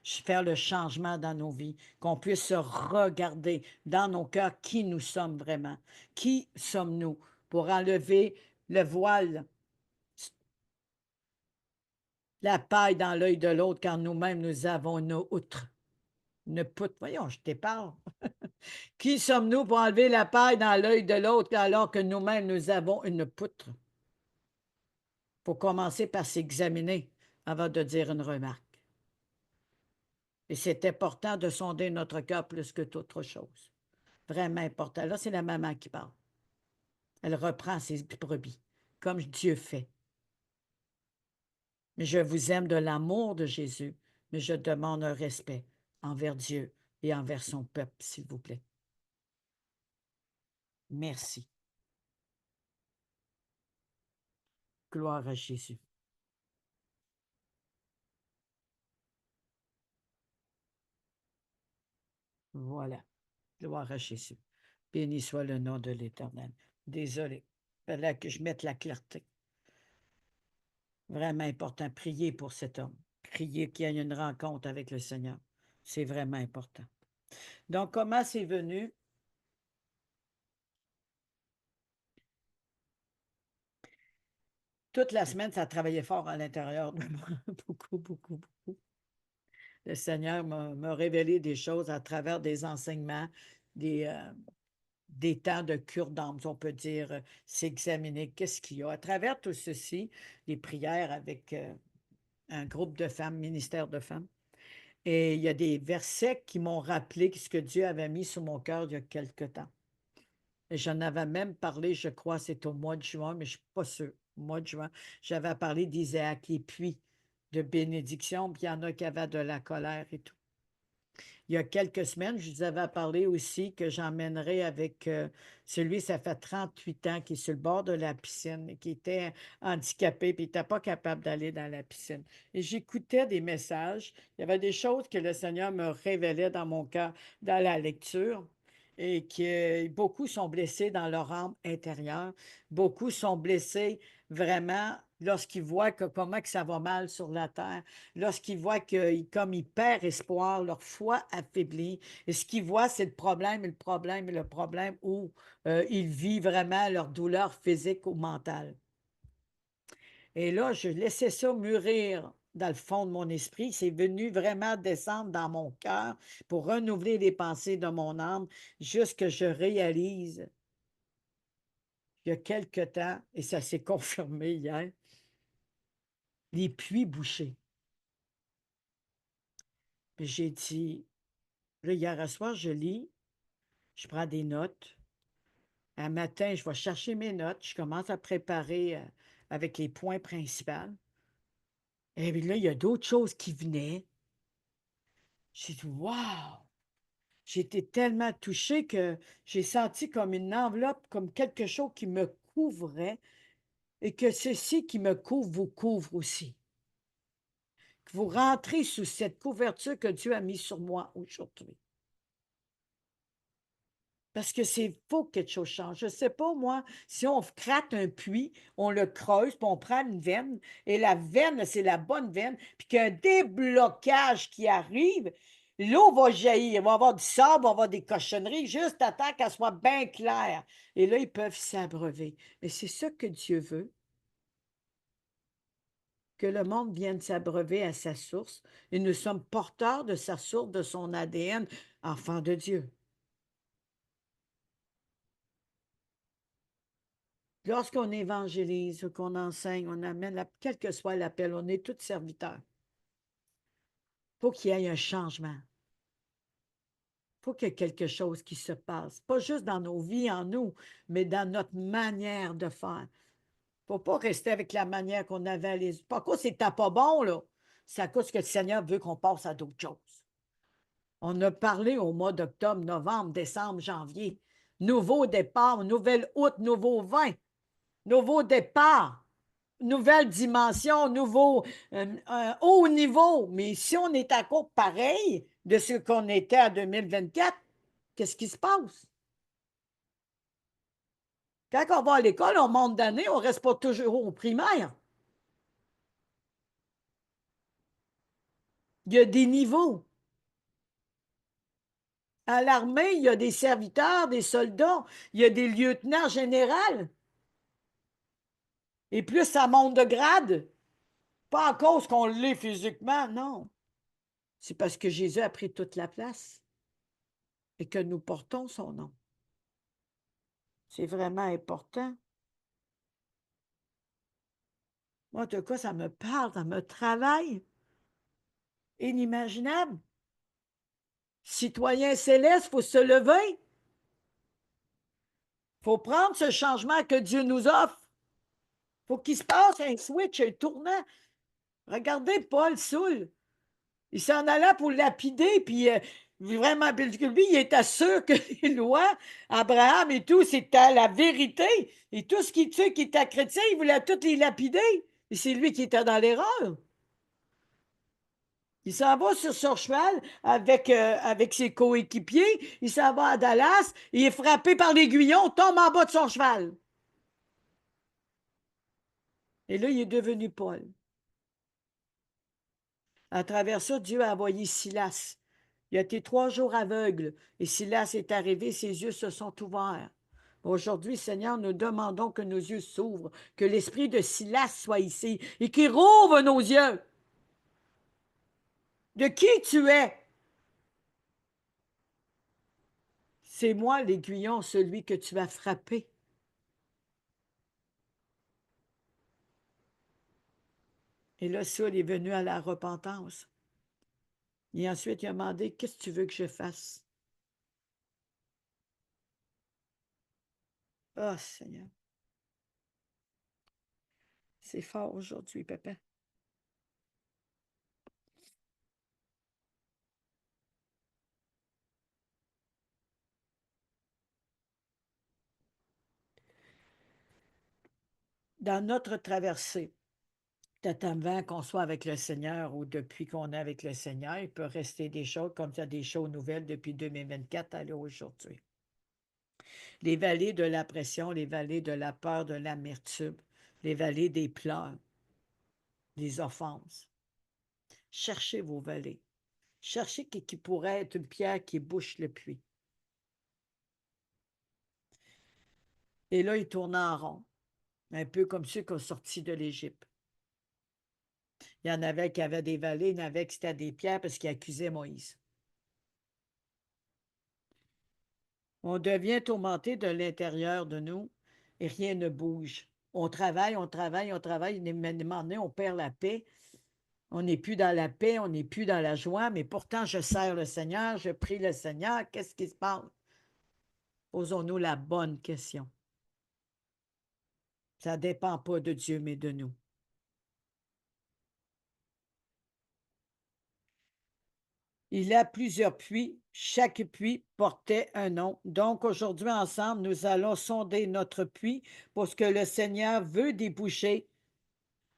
faire le changement dans nos vies, qu'on puisse se regarder dans nos cœurs qui nous sommes vraiment. Qui sommes-nous pour enlever le voile, la paille dans l'œil de l'autre, quand nous-mêmes nous avons une outre, une poutre. Voyons, je te parle. Qui sommes-nous pour enlever la paille dans l'œil de l'autre alors que nous-mêmes nous avons une poutre? Il faut commencer par s'examiner avant de dire une remarque. Et c'est important de sonder notre cœur plus que toute autre chose. Vraiment important. Là, c'est la maman qui parle. Elle reprend ses brebis, comme Dieu fait. Mais je vous aime de l'amour de Jésus, mais je demande un respect envers Dieu et envers son peuple, s'il vous plaît. Merci. Gloire à Jésus. Voilà. Gloire à Jésus. Béni soit le nom de l'Éternel. Désolé. Il fallait que je mette la clarté. Vraiment important. Priez pour cet homme. Priez qu'il y ait une rencontre avec le Seigneur. C'est vraiment important. Donc, comment c'est venu? Toute la semaine, ça travaillait fort à l'intérieur de moi. Beaucoup, beaucoup, beaucoup. Le Seigneur m'a révélé des choses à travers des enseignements, des temps de cure d'âme, on peut dire, s'examiner qu'est-ce qu'il y a. À travers tout ceci, les prières avec un groupe de femmes, ministère de femmes. Et il y a des versets qui m'ont rappelé ce que Dieu avait mis sur mon cœur il y a quelque temps. Et j'en avais même parlé, je crois, c'est au mois de juin, mais je ne suis pas sûre. Au mois de juin, j'avais parlé d'Isaac et puis de bénédiction, puis il y en a qui avaient de la colère et tout. il y a quelques semaines, je vous avais parlé aussi que j'emmènerai avec celui, ça fait 38 ans, qui est sur le bord de la piscine, et qui était handicapé, puis il n'était pas capable d'aller dans la piscine. Et j'écoutais des messages. Il y avait des choses que le Seigneur me révélait dans mon cœur, dans la lecture, et que beaucoup sont blessés dans leur âme intérieure. Beaucoup sont blessés vraiment lorsqu'ils voient comment que ça va mal sur la terre, lorsqu'ils voient que comme ils perdent espoir, leur foi affaiblit, et ce qu'ils voient, c'est le problème, et le problème, et le problème où ils vivent vraiment leur douleur physique ou mentale. Et là, je laissais ça mûrir dans le fond de mon esprit. C'est venu vraiment descendre dans mon cœur pour renouveler les pensées de mon âme, jusqu'à ce que je réalise il y a quelque temps, et ça s'est confirmé hier, les puits bouchés. Puis j'ai dit, là, hier à soir, je lis, je prends des notes. Un matin, je vais chercher mes notes, je commence à préparer avec les points principaux. Et puis là, il y a d'autres choses qui venaient. J'ai dit, waouh! J'ai été tellement touchée que j'ai senti comme une enveloppe, comme quelque chose qui me couvrait, et que ceci qui me couvre vous couvre aussi. Que vous rentrez sous cette couverture que Dieu a mise sur moi aujourd'hui. Parce que c'est faut que quelque chose change. Je ne sais pas, moi, si on craque un puits, on le creuse, puis on prend une veine, et la veine, c'est la bonne veine, puis qu'il y a un déblocage qui arrive, l'eau va jaillir, il va y avoir du sable, il va y avoir des cochonneries, juste à temps qu'elle soit bien claire. Et là, ils peuvent s'abreuver. Mais c'est ça que Dieu veut, que le monde vienne s'abreuver à sa source, et nous sommes porteurs de sa source, de son ADN, enfants de Dieu. Lorsqu'on évangélise, qu'on enseigne, on amène, quel que soit l'appel, on est tous serviteurs. Il faut qu'il y ait un changement. Il faut qu'il y ait quelque chose qui se passe. Pas juste dans nos vies, en nous, mais dans notre manière de faire. Il ne faut pas rester avec la manière qu'on avait les. Pas à cause que c'était pas bon, là. C'est à cause que le Seigneur veut qu'on passe à d'autres choses. On a parlé au mois d'octobre, novembre, décembre, janvier. Nouveau départ, nouvelle août, nouveau vin. Nouveau départ. Nouvelle dimension, nouveau, haut niveau. Mais si on est à court pareil de ce qu'on était en 2024, qu'est-ce qui se passe? Quand on va à l'école, on monte d'année, on ne reste pas toujours au primaire. Il y a des niveaux. À l'armée, il y a des serviteurs, des soldats, il y a des lieutenants généraux. Et plus ça monte de grade, pas à cause qu'on l'est physiquement, non. C'est parce que Jésus a pris toute la place et que nous portons son nom. C'est vraiment important. Moi, en tout cas, ça me parle, ça me travaille. Inimaginable. Citoyen céleste, il faut se lever. Il faut prendre ce changement que Dieu nous offre. Il faut qu'il se passe un switch, un tournant. Regardez Paul Soul. Il s'en allait pour lapider, puis vraiment, lui, il était sûr que les lois, Abraham et tout, c'était la vérité. Et tout ce qui tue, qui était chrétien, il voulait tous les lapider. Et c'est lui qui était dans l'erreur. Il s'en va sur son cheval avec ses coéquipiers. Il s'en va à Dallas. Il est frappé par l'aiguillon, tombe en bas de son cheval. Et là, il est devenu Paul. À travers ça, Dieu a envoyé Silas. Il a été 3 jours aveugle. Et Silas est arrivé, ses yeux se sont ouverts. Aujourd'hui, Seigneur, nous demandons que nos yeux s'ouvrent, que l'esprit de Silas soit ici et qu'il rouvre nos yeux. De qui tu es? C'est moi, l'aiguillon, celui que tu as frappé. Et là, Saul est venu à la repentance. Et ensuite, il a demandé, qu'est-ce que tu veux que je fasse? Oh, Seigneur. C'est fort aujourd'hui, papa. dans notre traversée, peut-être avant qu'on soit avec le Seigneur ou depuis qu'on est avec le Seigneur, il peut rester des choses comme ça, des choses nouvelles depuis 2024 à aujourd'hui. Les vallées de la pression, les vallées de la peur, de l'amertume, les vallées des pleurs, des offenses. Cherchez vos vallées. Cherchez qui pourrait être une pierre qui bouche le puits. Et là, il tournait en rond, un peu comme ceux qui ont sorti de l'Égypte. Il y en avait qui avaient des vallées, il y en avait qui c'était des pierres parce qu'ils accusaient Moïse. On devient tourmenté de l'intérieur de nous et rien ne bouge. On travaille, on travaille, on travaille. À un moment donné, on perd la paix. On n'est plus dans la paix, on n'est plus dans la joie, mais pourtant, je sers le Seigneur, je prie le Seigneur. Qu'est-ce qui se passe? Posons-nous la bonne question. Ça ne dépend pas de Dieu, mais de nous. Il y a plusieurs puits. Chaque puits portait un nom. Donc, aujourd'hui, ensemble, nous allons sonder notre puits parce que le Seigneur veut déboucher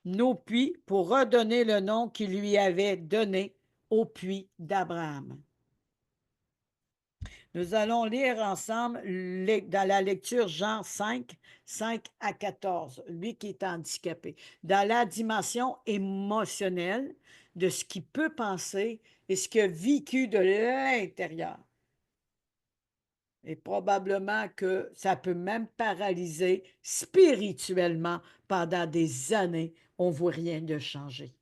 nos puits pour redonner le nom qu'il lui avait donné au puits d'Abraham. Nous allons lire ensemble dans la lecture Jean 5, 5 à 14, lui qui est handicapé, dans la dimension émotionnelle de ce qu'il peut penser et ce qu'il a vécu de l'intérieur. Et probablement que ça peut même paralyser spirituellement pendant des années. On ne voit rien de changer.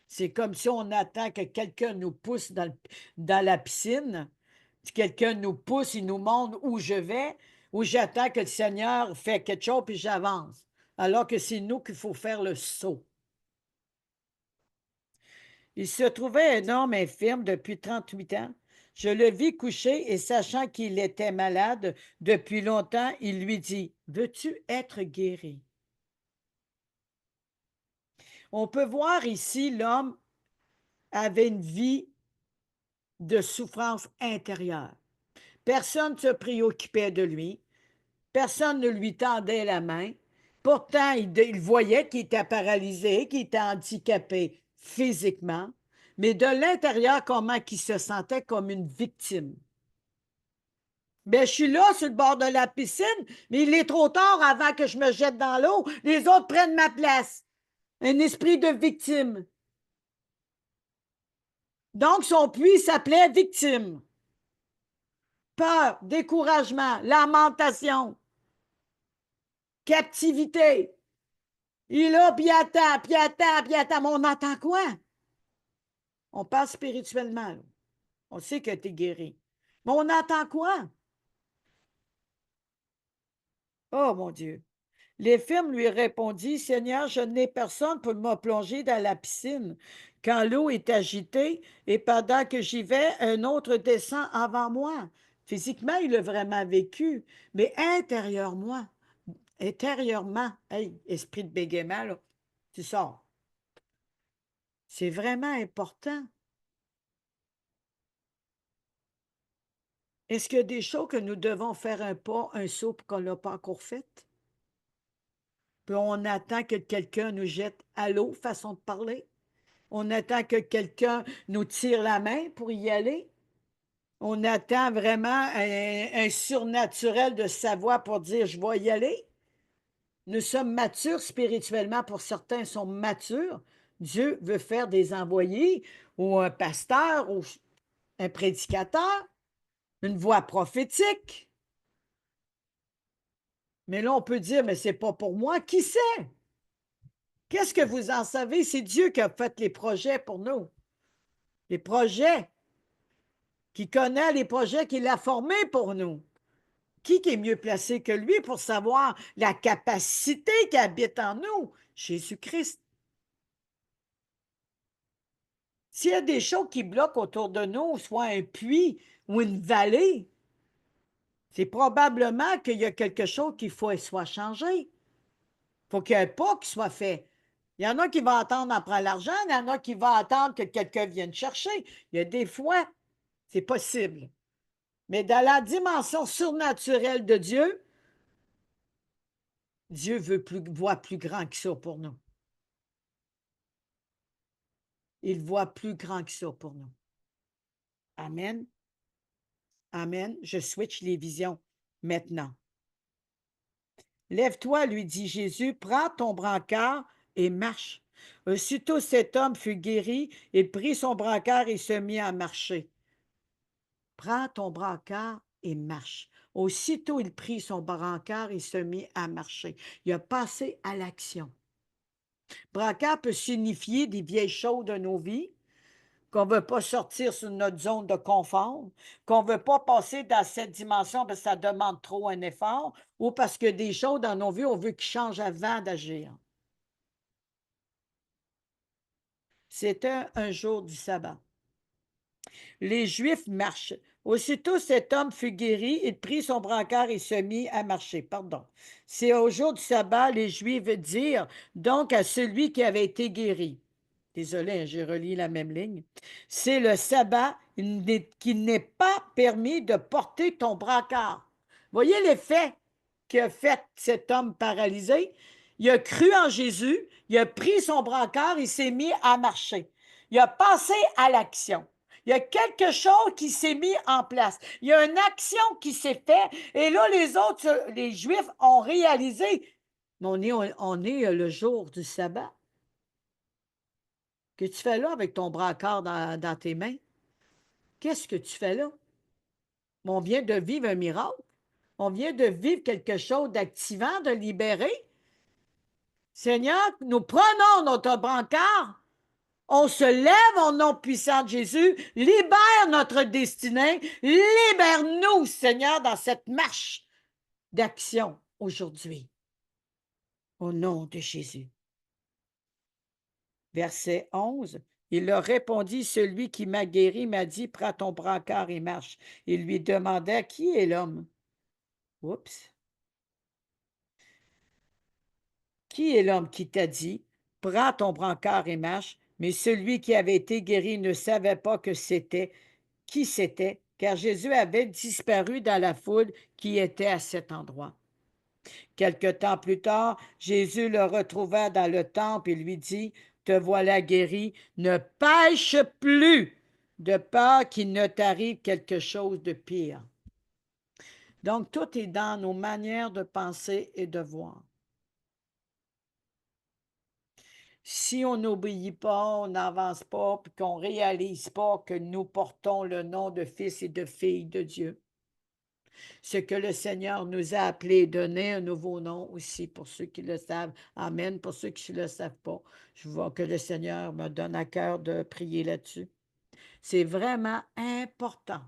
C'est comme si on attend que quelqu'un nous pousse dans la piscine. Si quelqu'un nous pousse, il nous montre où je vais, ou j'attends que le Seigneur fait quelque chose puis j'avance. Alors que c'est nous qu'il faut faire le saut. Il se trouvait un homme infirme depuis 38 ans. Je le vis couché et sachant qu'il était malade depuis longtemps, il lui dit, « Veux-tu être guéri? » On peut voir ici l'homme avait une vie de souffrance intérieure. Personne ne se préoccupait de lui. Personne ne lui tendait la main. Pourtant, il voyait qu'il était paralysé, qu'il était handicapé physiquement, mais de l'intérieur, comment il se sentait comme une victime. Bien, je suis là sur le bord de la piscine, mais il est trop tard avant que je me jette dans l'eau. Les autres prennent ma place. Un esprit de victime. Donc, son puits s'appelait victime. Peur, découragement, lamentation, captivité. Il est là, puis il attend, puis il attend, puis il attend. Mais on entend quoi? On parle spirituellement. Là. On sait que tu es guéri. Mais on entend quoi? Oh mon Dieu. L'infirme lui répondit, Seigneur, je n'ai personne pour me plonger dans la piscine quand l'eau est agitée et pendant que j'y vais, un autre descend avant moi. Physiquement, il a vraiment vécu, mais intérieurement, hey, esprit de bégaiement, là, tu sors. C'est vraiment important. Est-ce qu'il y a des choses que nous devons faire un pas, un saut qu'on n'a pas encore fait? Puis on attend que quelqu'un nous jette à l'eau, façon de parler. On attend que quelqu'un nous tire la main pour y aller. On attend vraiment un surnaturel de savoir pour dire je vais y aller. Nous sommes matures spirituellement, pour certains sont matures. Dieu veut faire des envoyés ou un pasteur ou un prédicateur, une voix prophétique. Mais là, on peut dire, mais c'est pas pour moi. Qui sait? Qu'est-ce que vous en savez? C'est Dieu qui a fait les projets pour nous. Les projets. Qui connaît les projets qu'il a formés pour nous. Qui est mieux placé que lui pour savoir la capacité qui habite en nous? Jésus-Christ. S'il y a des choses qui bloquent autour de nous, soit un puits ou une vallée, c'est probablement qu'il y a quelque chose qu'il faut soit changé. Il faut qu'il y ait un pas qui soit fait. Il y en a qui vont attendre à prendre l'argent, il y en a qui vont attendre que quelqu'un vienne chercher. Il y a des fois, c'est possible. Mais dans la dimension surnaturelle de Dieu, Dieu voit plus grand que ça pour nous. Il voit plus grand que ça pour nous. Amen. Amen. Je switch les visions maintenant. Lève-toi, lui dit Jésus, prends ton brancard et marche. Aussitôt cet homme fut guéri, il prit son brancard et se mit à marcher. Prends ton brancard et marche. Aussitôt il prit son brancard et se mit à marcher. Il a passé à l'action. Brancard peut signifier des vieilles choses de nos vies, qu'on ne veut pas sortir sur notre zone de confort, qu'on ne veut pas passer dans cette dimension parce que ça demande trop un effort ou parce que des choses dans nos vies, on veut qu'ils changent avant d'agir. C'était un jour du sabbat. Les Juifs marchent. Aussitôt cet homme fut guéri, il prit son brancard et se mit à marcher. Pardon. C'est au jour du sabbat, les Juifs dirent donc à celui qui avait été guéri. Désolé, j'ai relié la même ligne. C'est le sabbat qu'il n'est pas permis de porter ton brancard. Voyez l'effet qu'a fait cet homme paralysé? Il a cru en Jésus, il a pris son brancard, il s'est mis à marcher. Il a passé à l'action. Il y a quelque chose qui s'est mis en place. Il y a une action qui s'est faite. Et là, les autres, les Juifs ont réalisé, on est le jour du sabbat. Que tu fais là avec ton brancard dans tes mains? Qu'est-ce que tu fais là? On vient de vivre un miracle. On vient de vivre quelque chose d'activant, de libéré. Seigneur, nous prenons notre brancard. On se lève au nom puissant de Jésus. Libère notre destinée. Libère-nous, Seigneur, dans cette marche d'action aujourd'hui. Au nom de Jésus. Verset 11. Il leur répondit, celui qui m'a guéri m'a dit, prends ton brancard et marche. Il lui demanda, qui est l'homme? Oups. Qui est l'homme qui t'a dit, prends ton brancard et marche? Mais celui qui avait été guéri ne savait pas qui c'était, car Jésus avait disparu dans la foule qui était à cet endroit. Quelque temps plus tard, Jésus le retrouva dans le temple et lui dit, te voilà guéri, ne pêche plus, de peur qu'il ne t'arrive quelque chose de pire. Donc, tout est dans nos manières de penser et de voir. Si on n'obéit pas, on n'avance pas, puis qu'on ne réalise pas que nous portons le nom de fils et de filles de Dieu, ce que le Seigneur nous a appelé, donner un nouveau nom aussi pour ceux qui le savent. Amen. Pour ceux qui ne le savent pas, je vois que le Seigneur me donne à cœur de prier là-dessus. C'est vraiment important.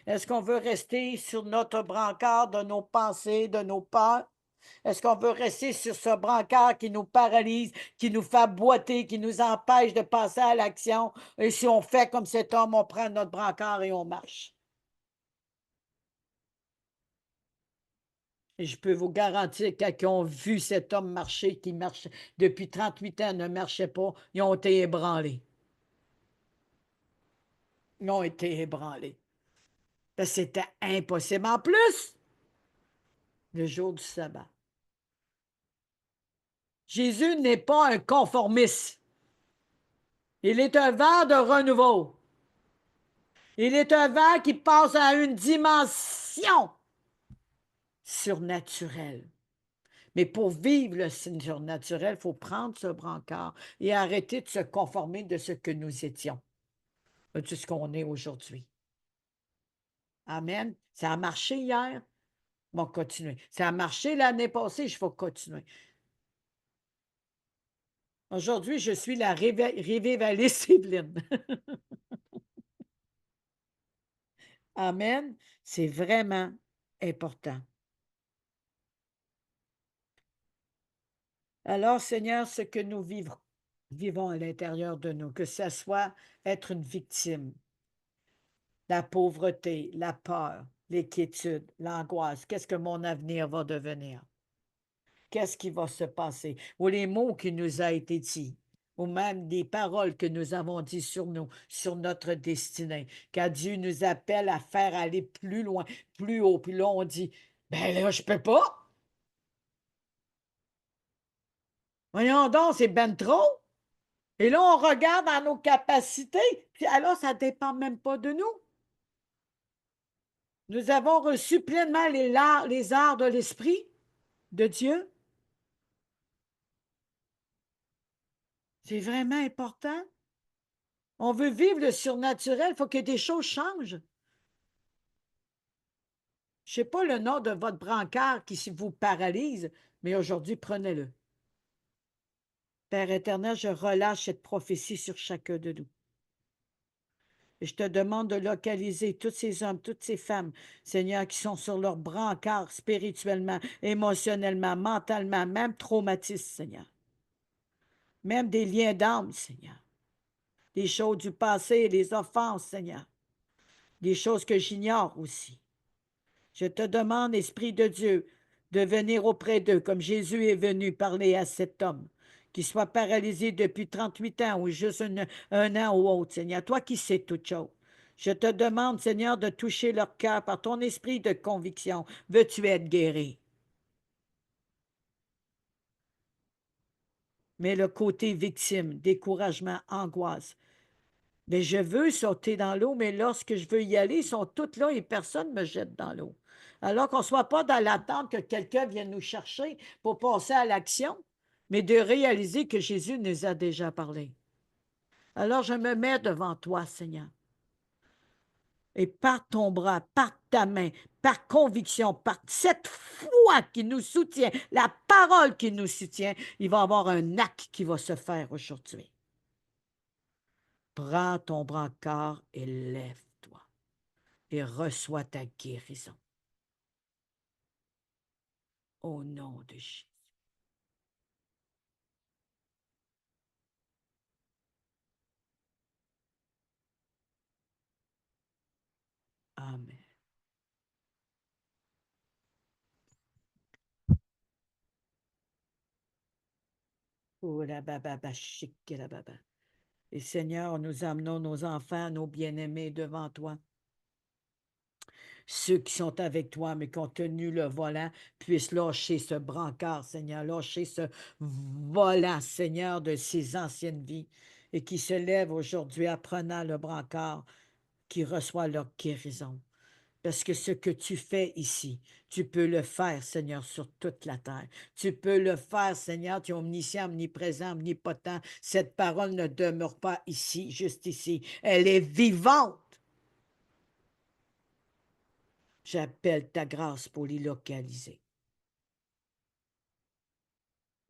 Est-ce qu'on veut rester sur notre brancard de nos pensées, de nos peurs? Est-ce qu'on veut rester sur ce brancard qui nous paralyse, qui nous fait boiter, qui nous empêche de passer à l'action? Et si on fait comme cet homme, on prend notre brancard et on marche. Et je peux vous garantir, quand ils ont vu cet homme marcher, qui marche depuis 38 ans, ne marchait pas, ils ont été ébranlés. Ils ont été ébranlés. Parce que c'était impossible. En plus, le jour du sabbat. Jésus n'est pas un conformiste. Il est un vent de renouveau. Il est un vent qui passe à une dimension surnaturelle. Mais pour vivre le surnaturel, il faut prendre ce brancard et arrêter de se conformer de ce que nous étions, de ce qu'on est aujourd'hui. Amen. Ça a marché hier, on va continuer. Ça a marché l'année passée, je vais continuer. Aujourd'hui, je suis la révivaliste Evelyne. Amen. C'est vraiment important. Alors, Seigneur, ce que nous vivons à l'intérieur de nous, que ce soit être une victime, la pauvreté, la peur, l'inquiétude, l'angoisse, qu'est-ce que mon avenir va devenir? Qu'est-ce qui va se passer? Ou les mots qui nous ont été dits, ou même des paroles que nous avons dites sur nous, sur notre destinée, quand Dieu nous appelle à faire aller plus loin, plus haut, puis là on dit, ben là, je peux pas. Voyons donc, c'est ben trop. Et là, on regarde à nos capacités, puis alors ça ne dépend même pas de nous. Nous avons reçu pleinement les arts de l'Esprit de Dieu. C'est vraiment important. On veut vivre le surnaturel, il faut que des choses changent. Je ne sais pas le nom de votre brancard qui vous paralyse, mais aujourd'hui, prenez-le. Père éternel, je relâche cette prophétie sur chacun de nous. Et je te demande de localiser tous ces hommes, toutes ces femmes, Seigneur, qui sont sur leur brancard spirituellement, émotionnellement, mentalement, même traumatistes, Seigneur. Même des liens d'âme, Seigneur. Des choses du passé, des offenses, Seigneur. Des choses que j'ignore aussi. Je te demande, Esprit de Dieu, de venir auprès d'eux, comme Jésus est venu parler à cet homme, qui soit paralysé depuis 38 ans ou juste un an ou autre, Seigneur. Toi qui sais toutes choses. Je te demande, Seigneur, de toucher leur cœur par ton esprit de conviction. Veux-tu être guéri? Mais le côté victime, découragement, angoisse. Mais je veux sauter dans l'eau, mais lorsque je veux y aller, ils sont tous là et personne ne me jette dans l'eau. Alors qu'on ne soit pas dans l'attente que quelqu'un vienne nous chercher pour passer à l'action, mais de réaliser que Jésus nous a déjà parlé. Alors je me mets devant toi, Seigneur. Et par ton bras, par ta main, par conviction, par cette foi qui nous soutient, la parole qui nous soutient, il va y avoir un acte qui va se faire aujourd'hui. Prends ton brancard et lève-toi et reçois ta guérison. Au nom de Jésus. Amen. Oh, la baba, chic, la baba. Et Seigneur, nous amenons nos enfants, nos bien-aimés devant toi. Ceux qui sont avec toi, mais qui ont tenu le volant, puissent lâcher ce brancard, Seigneur, lâcher ce volant, Seigneur, de ces anciennes vies, et qui se lèvent aujourd'hui apprenant le brancard, qui reçoit leur guérison. Parce que ce que tu fais ici, tu peux le faire, Seigneur, sur toute la terre. Tu peux le faire, Seigneur, tu es omniscient, omniprésent, omnipotent. Cette parole ne demeure pas ici, juste ici. Elle est vivante. J'appelle ta grâce pour l'y localiser.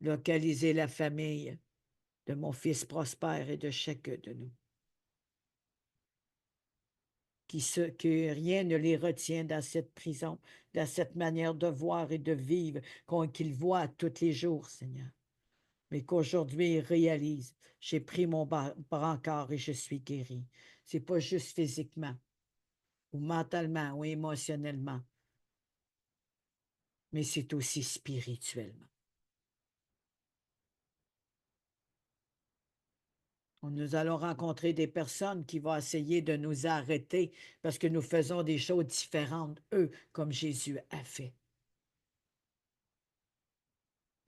Localiser la famille de mon fils Prosper et de chacun de nous. Que rien ne les retient dans cette prison, dans cette manière de voir et de vivre qu'ils voient tous les jours, Seigneur. Mais qu'aujourd'hui, ils réalisent, j'ai pris mon brancard et je suis guéri. C'est pas juste physiquement, ou mentalement, ou émotionnellement, mais c'est aussi spirituellement. Nous allons rencontrer des personnes qui vont essayer de nous arrêter parce que nous faisons des choses différentes, eux, comme Jésus a fait.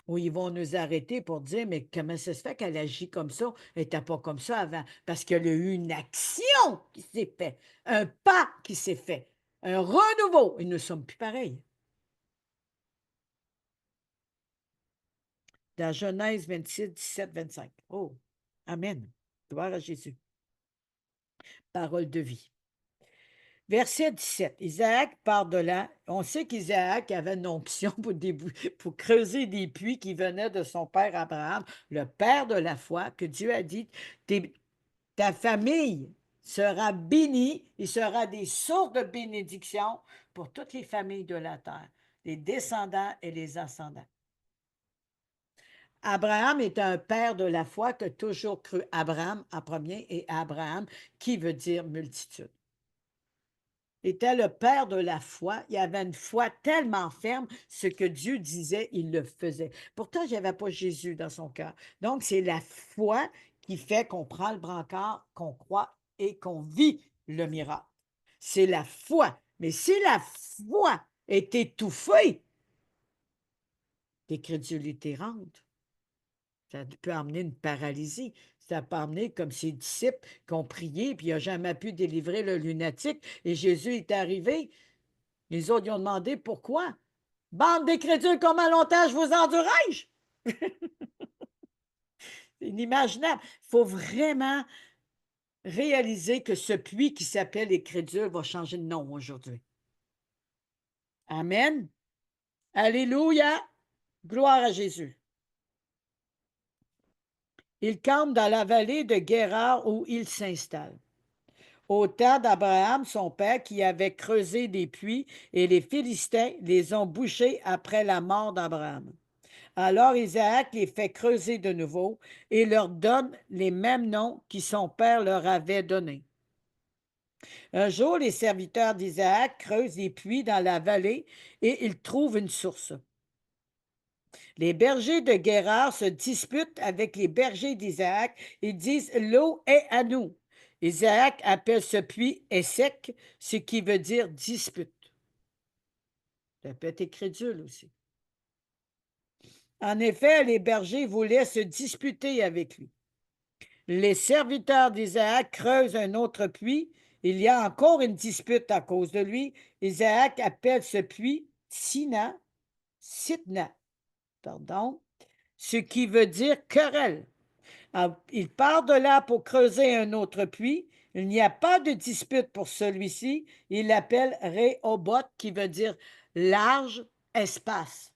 Ou ils vont nous arrêter pour dire, mais comment ça se fait qu'elle agit comme ça? Elle n'était pas comme ça avant. Parce qu'il y a eu une action qui s'est faite, un pas qui s'est fait, un renouveau, et nous ne sommes plus pareils. Dans Genèse 26, 17, 25. Oh, amen. Gloire à Jésus. Parole de vie. Verset 17. Isaac part de là. On sait qu'Isaac avait une onction pour creuser des puits qui venaient de son père Abraham, le père de la foi, que Dieu a dit, ta famille sera bénie, il sera des sources de bénédiction pour toutes les familles de la terre, les descendants et les ascendants. Abraham est un père de la foi qui a toujours cru Abraham en premier et Abraham qui veut dire multitude. Était le père de la foi. Il avait une foi tellement ferme, ce que Dieu disait, il le faisait. Pourtant, il n'y avait pas Jésus dans son cœur. Donc, c'est la foi qui fait qu'on prend le brancard, qu'on croit et qu'on vit le miracle. C'est la foi. Mais si la foi est étouffée, l'incrédulité rentre. Ça peut amener une paralysie. Ça peut amener comme ses disciples qui ont prié, puis il n'a jamais pu délivrer le lunatique. Et Jésus est arrivé. Les autres, ils ont demandé pourquoi. Bande d'incrédules, comment longtemps je vous endurai-je? C'est inimaginable. Il faut vraiment réaliser que ce puits qui s'appelle les crédules va changer de nom aujourd'hui. Amen. Alléluia. Gloire à Jésus. Il campe dans la vallée de Guérard où il s'installe. Au temps d'Abraham, son père, qui avait creusé des puits, et les Philistins les ont bouchés après la mort d'Abraham. Alors Isaac les fait creuser de nouveau et leur donne les mêmes noms que son père leur avait donnés. Un jour, les serviteurs d'Isaac creusent des puits dans la vallée et ils trouvent une source. Les bergers de Guérard se disputent avec les bergers d'Isaac et disent « L'eau est à nous ». Isaac appelle ce puits « Essek », ce qui veut dire « dispute ». Ça peut être crédule aussi. En effet, les bergers voulaient se disputer avec lui. Les serviteurs d'Isaac creusent un autre puits. Il y a encore une dispute à cause de lui. Isaac appelle ce puits Sitna, ce qui veut dire querelle. Il part de là pour creuser un autre puits. Il n'y a pas de dispute pour celui-ci. Il l'appelle Rehoboth, qui veut dire large espace.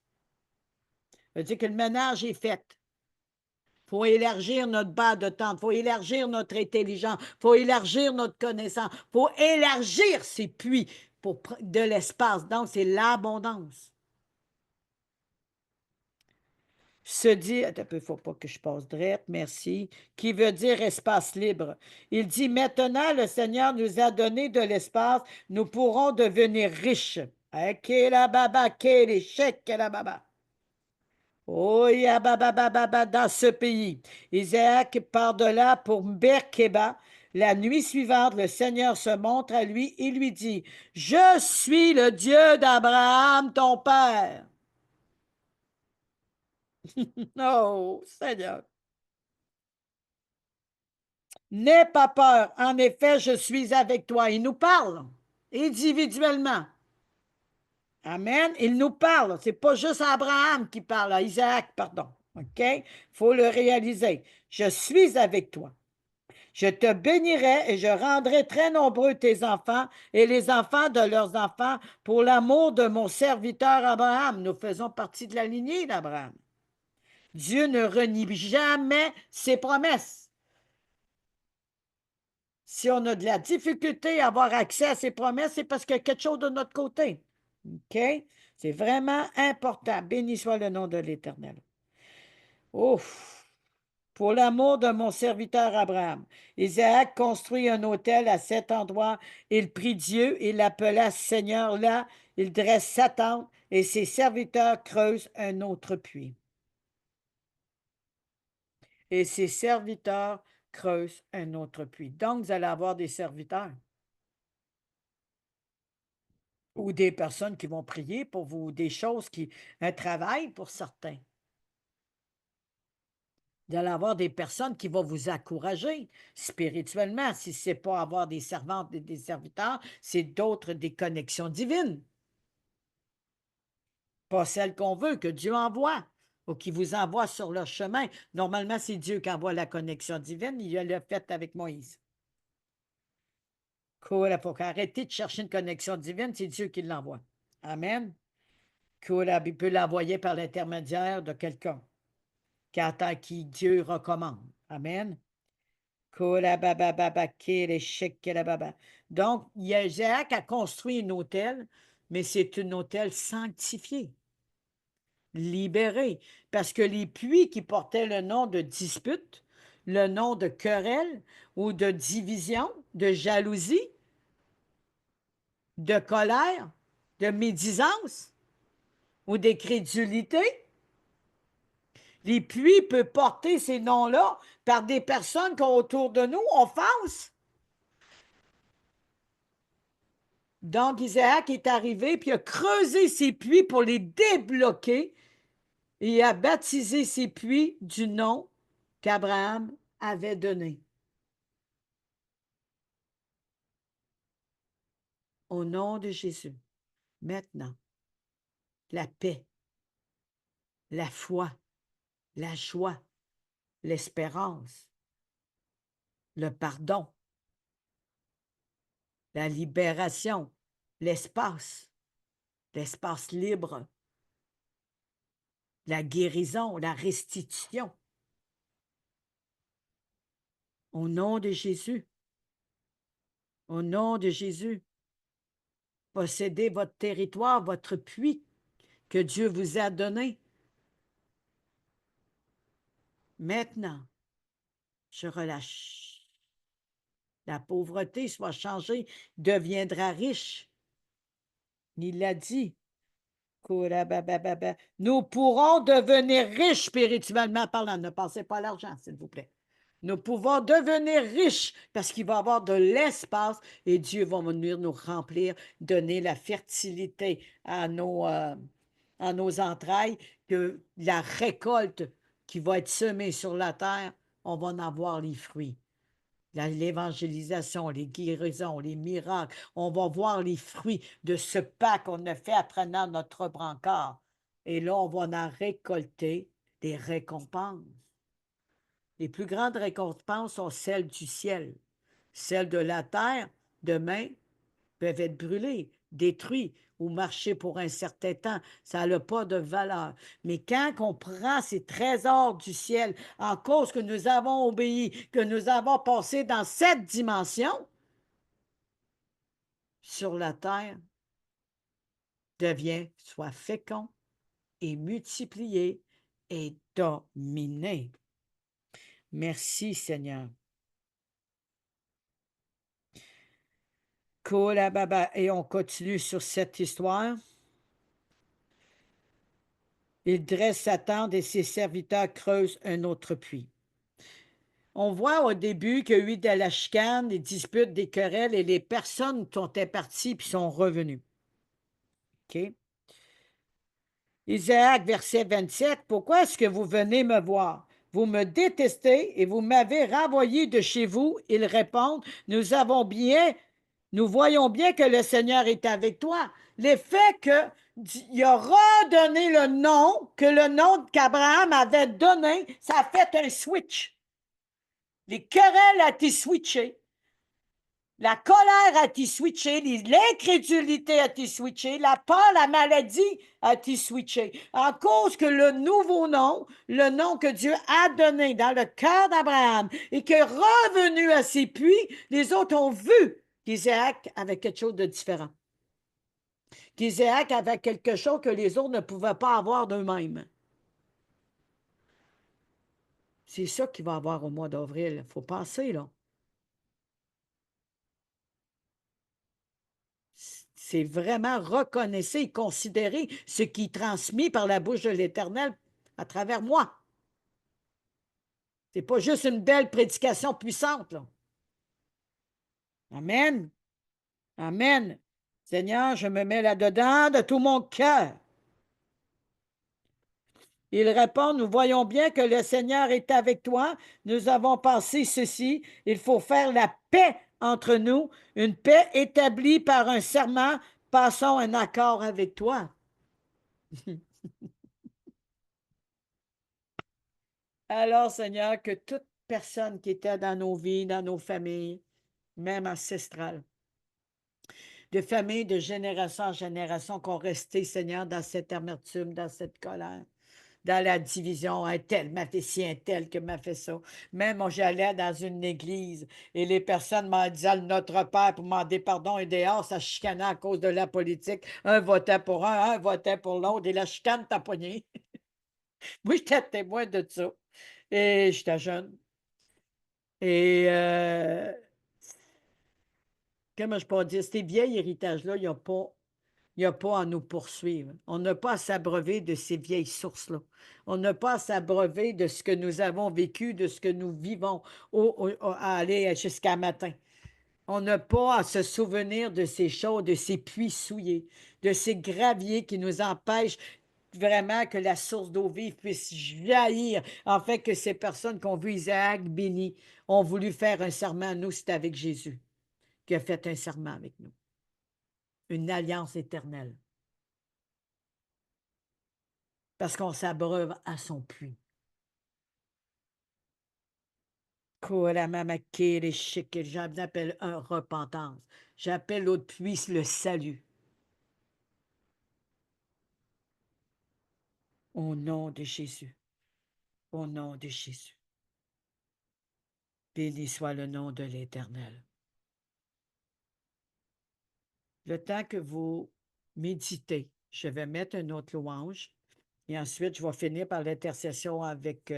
Ça veut dire que le ménage est fait. Il faut élargir notre bas de tente, il faut élargir notre intelligence, il faut élargir notre connaissance, il faut élargir ces puits pour de l'espace. Donc, c'est l'abondance. Se dit, attends un peu, il ne faut pas que je passe drette, merci, qui veut dire espace libre. Il dit, maintenant, le Seigneur nous a donné de l'espace, nous pourrons devenir riches. Oh, dans ce pays. Isaac part de là pour Beersheba. La nuit suivante, le Seigneur se montre à lui et lui dit, « Je suis le Dieu d'Abraham, ton père. » Oh, Seigneur. N'aie pas peur. En effet, je suis avec toi. Il nous parle individuellement. Amen. Il nous parle. Ce n'est pas juste à Abraham qui parle, à Isaac, pardon. OK? Il faut le réaliser. Je suis avec toi. Je te bénirai et je rendrai très nombreux tes enfants et les enfants de leurs enfants pour l'amour de mon serviteur Abraham. Nous faisons partie de la lignée d'Abraham. Dieu ne renie jamais ses promesses. Si on a de la difficulté à avoir accès à ses promesses, c'est parce qu'il y a quelque chose de notre côté. OK? C'est vraiment important. Béni soit le nom de l'Éternel. Ouf! Pour l'amour de mon serviteur Abraham. Isaac construit un autel à cet endroit. Il prie Dieu, il l'appela Seigneur. Là, il dresse sa tente et ses serviteurs creusent un autre puits. Et ses serviteurs creusent un autre puits. Donc, vous allez avoir des serviteurs ou des personnes qui vont prier pour vous, des choses un travail pour certains. Vous allez avoir des personnes qui vont vous encourager spirituellement. Si ce n'est pas avoir des servantes et des serviteurs, c'est d'autres, des connexions divines. Pas celles qu'on veut, que Dieu envoie ou qui vous envoie sur leur chemin. Normalement, c'est Dieu qui envoie la connexion divine. Il l'a fait avec Moïse. Cool, il faut arrêter de chercher une connexion divine, c'est Dieu qui l'envoie. Amen. Cool, il peut l'envoyer par l'intermédiaire de quelqu'un qui Dieu recommande. Amen. Donc, Isaac a construit un autel, mais c'est un autel sanctifié, libéré, parce que les puits qui portaient le nom de dispute, le nom de querelle ou de division, de jalousie, de colère, de médisance ou d'incrédulité, les puits peuvent porter ces noms-là par des personnes qui ont autour de nous offense. Donc, Isaac est arrivé puis a creusé ces puits pour les débloquer et a baptisé ces puits du nom qu'Abraham avait donné. Au nom de Jésus, maintenant, la paix, la foi, la joie, l'espérance, le pardon, la libération, l'espace libre, la guérison, la restitution. Au nom de Jésus, au nom de Jésus, possédez votre territoire, votre puits que Dieu vous a donné. Maintenant, je relâche. La pauvreté soit changée, deviendra riche. Il l'a dit. Nous pourrons devenir riches spirituellement parlant. Ne pensez pas à l'argent, s'il vous plaît. Nous pouvons devenir riches parce qu'il va y avoir de l'espace et Dieu va venir nous remplir, donner la fertilité à nos entrailles, que la récolte qui va être semée sur la terre, on va en avoir les fruits. L'évangélisation, les guérisons, les miracles, on va voir les fruits de ce pas qu'on a fait apprenant notre brancard. Et là, on va en récolter des récompenses. Les plus grandes récompenses sont celles du ciel. Celles de la terre, demain, peuvent être brûlées, détruites ou marcher pour un certain temps. Ça n'a pas de valeur. Mais quand on prend ces trésors du ciel, en cause que nous avons obéi, que nous avons passé dans cette dimension, sur la terre, devient soit fécond et multiplié et dominé. Merci Seigneur. Et on continue sur cette histoire. Il dresse sa tente et ses serviteurs creusent un autre puits. On voit au début qu'il y a eu de la chicane, des disputes, des querelles, et les personnes sont parties puis sont revenues. OK? Isaac, verset 27, « Pourquoi est-ce que vous venez me voir? Vous me détestez et vous m'avez renvoyé de chez vous. » Ils répondent, « Nous voyons bien que le Seigneur est avec toi. » L'effet qu'il a redonné le nom, que le nom qu'Abraham avait donné, ça a fait un switch. Les querelles ont été switchées. La colère a été switchée, l'incrédulité a été switchée, la peur, la maladie a été switchée. En cause que le nouveau nom, le nom que Dieu a donné dans le cœur d'Abraham et qui est revenu à ses puits, les autres ont vu qu'Isaac avait quelque chose de différent. Qu'Isaac avait quelque chose que les autres ne pouvaient pas avoir d'eux-mêmes. C'est ça qu'il va avoir au mois d'avril. Il faut penser, là. C'est vraiment reconnaître et considérer ce qui est transmis par la bouche de l'Éternel à travers moi. Ce n'est pas juste une belle prédication puissante, là. Amen. Amen. Seigneur, je me mets là-dedans de tout mon cœur. Il répond, nous voyons bien que le Seigneur est avec toi. Nous avons pensé ceci. Il faut faire la paix entre nous, une paix établie par un serment. Passons un accord avec toi. Alors, Seigneur, que toute personne qui était dans nos vies, dans nos familles, même ancestrales, de famille, de génération en génération, qu'on restait, Seigneur, dans cette amertume, dans cette colère, dans la division, un tel m'a fait ci, un tel que m'a fait ça. Même j'allais dans une église et les personnes m'en disaient Notre Père pour demander pardon et dehors, ça chicanait à cause de la politique. Un votait pour un votait pour l'autre et la chicane t'a pogné. Moi, j'étais témoin de ça. Et j'étais jeune. Et comment je peux dire, ces vieils héritages-là, il n'y a pas à nous poursuivre. On n'a pas à s'abreuver de ces vieilles sources-là. On n'a pas à s'abreuver de ce que nous avons vécu, de ce que nous vivons à aller jusqu'à matin. On n'a pas à se souvenir de ces choses, de ces puits souillés, de ces graviers qui nous empêchent vraiment que la source d'eau vive puisse jaillir, en fait que ces personnes qui ont vu Isaac béni ont voulu faire un serment. Nous, c'est avec Jésus qui a fait un serment avec nous. Une alliance éternelle. Parce qu'on s'abreuve à son puits. J'appelle un repentance. J'appelle l'autre puits le salut. Au nom de Jésus. Au nom de Jésus. Béni soit le nom de l'Éternel. Le temps que vous méditez, je vais mettre une autre louange et ensuite je vais finir par l'intercession avec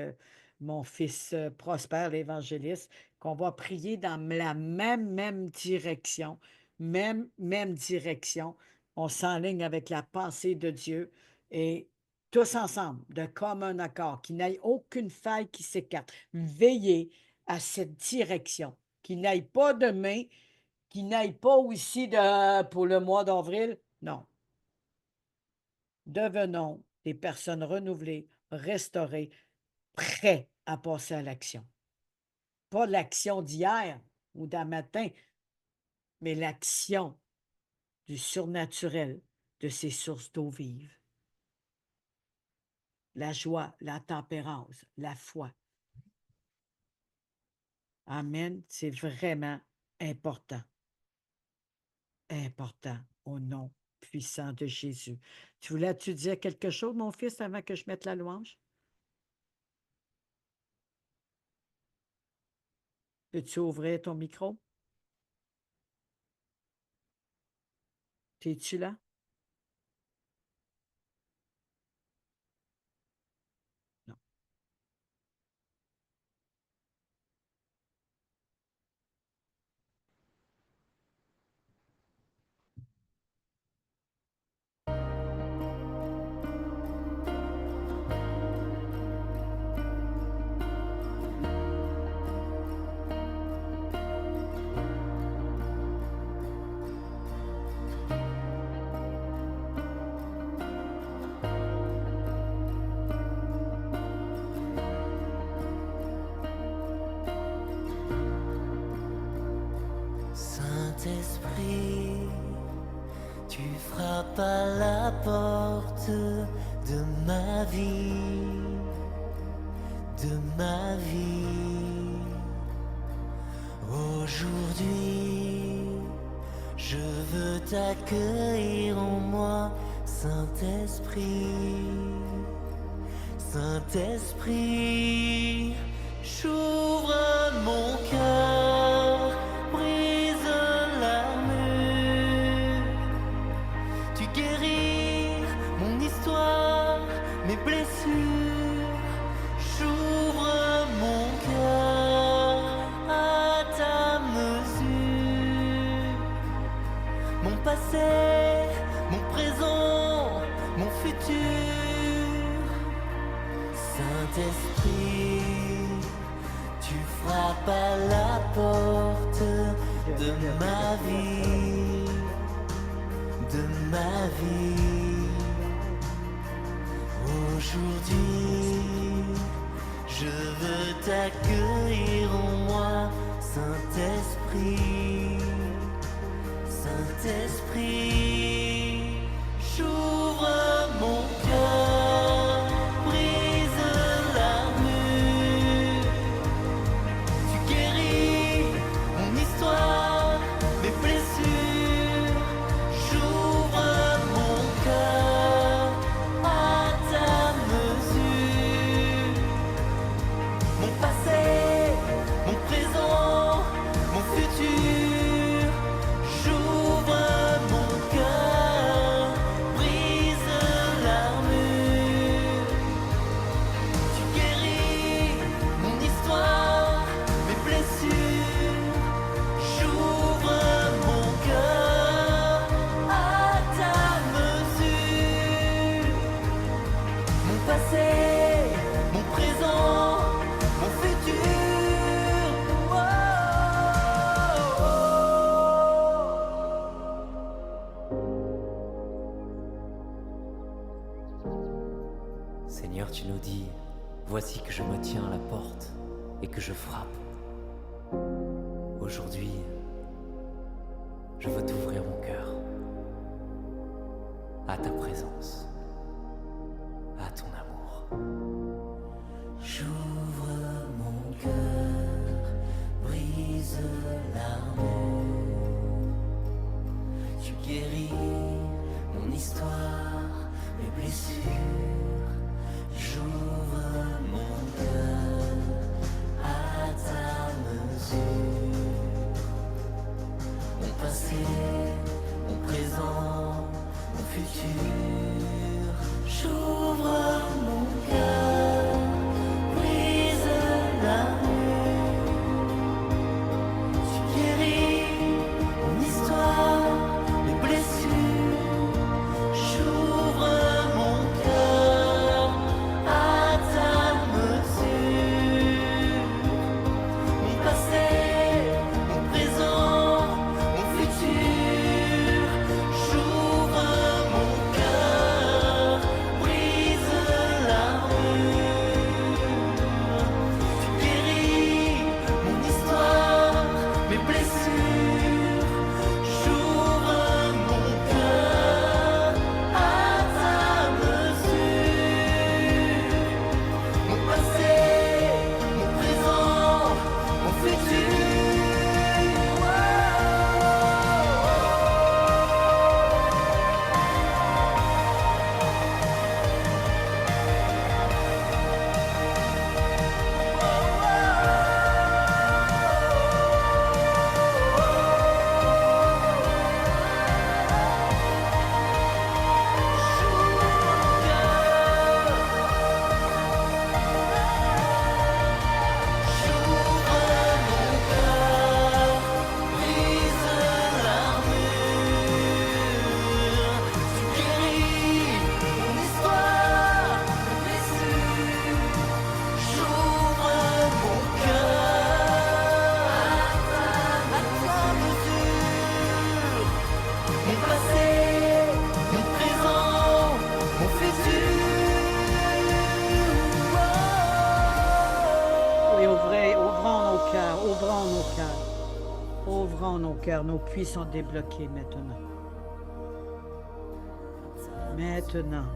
mon fils Prosper, l'évangéliste, qu'on va prier dans la même direction, même direction. On s'enligne avec la pensée de Dieu et tous ensemble, de commun accord, qu'il n'aille aucune faille qui s'écarte. Veillez à cette direction, qu'il n'aille pas de main, qu'il n'aille pas aussi pour le mois d'avril. Non. Devenons des personnes renouvelées, restaurées, prêts à passer à l'action. Pas l'action d'hier ou d'un matin, mais l'action du surnaturel de ces sources d'eau vive. La joie, la tempérance, la foi. Amen. C'est vraiment important. Important au nom puissant de Jésus. Tu voulais-tu dire quelque chose, mon fils, avant que je mette la louange? Peux-tu ouvrir ton micro? Es-tu là? Non. Saint-Esprit, tu frappes à la porte de ma vie, de ma vie. Aujourd'hui, je veux t'accueillir en moi, Saint-Esprit. Saint-Esprit, j'ouvre mon cœur, brise l'armure. Tu guéris mon histoire, mes blessures. J'ouvre mon cœur à ta mesure. Mon passé, mon présent, mon futur. Saint-Esprit, tu frappes à la porte de ma vie, de ma vie. Aujourd'hui, je veux t'accueillir en moi, Saint-Esprit. Saint-Esprit, j'ouvre mon cœur, brise l'armure. Tu guéris mon histoire, mes blessures. J'ouvre mon cœur à ta mesure. Mon passé, mon présent, mon futur. J'ouvre mon cœur, brise l'armure. Tu guéris mon histoire, mes blessures. J'ouvre mon cœur à ta mesure. Mon passé, mon présent, mon futur. Oh, oh, oh. Seigneur, tu nous dis, voici que je me tiens à la porte et que je frappe. Aujourd'hui, je veux t'ouvrir mon cœur à ta présence, à ton amour. J'ouvre mon cœur, brise l'armure. Tu guéris mon histoire, mes blessures. J'ouvre mon cœur à ta mesure. Mon passé, mon présent, mon futur. J'ouvre mon cœur, brise l'armure. Tu guéris mon histoire, mes blessures. J'ouvre mon cœur à ta mesure. Mon passé, mon présent, mon futur. J'ouvre mon cœur, brise l'armure. Tu guéris mon histoire, mes blessures. J'ouvre mon cœur à ta mesure. Mon passé, mon présent, mon futur. Oui, ouvrons nos cœurs, ouvrons nos cœurs. Ouvrons nos cœurs, nos puits sont débloqués maintenant. Maintenant.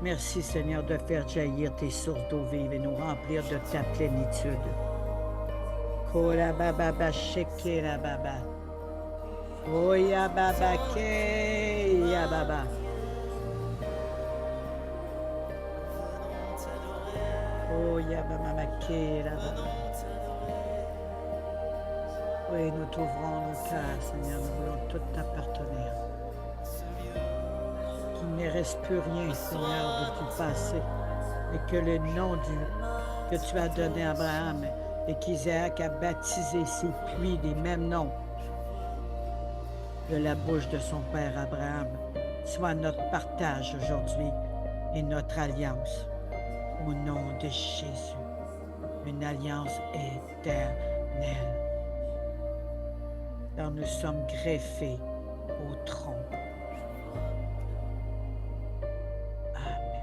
Merci Seigneur de faire jaillir tes sources d'eau vive et nous remplir de ta plénitude. Kola baba ba sheke la baba. Oya baba ke ya baba. Oya baba ma ke la baba. Oui, nous t'ouvrons nos cœurs, Seigneur, nous voulons tout t'appartenir. Qu'il ne reste plus rien, Seigneur, du passé, et que le nom que tu as donné à Abraham et qu'Isaac a baptisé ses puits des mêmes noms de la bouche de son père Abraham, soit notre partage aujourd'hui et notre alliance. Au nom de Jésus, une alliance éternelle. Car nous sommes greffés au tronc. Amen.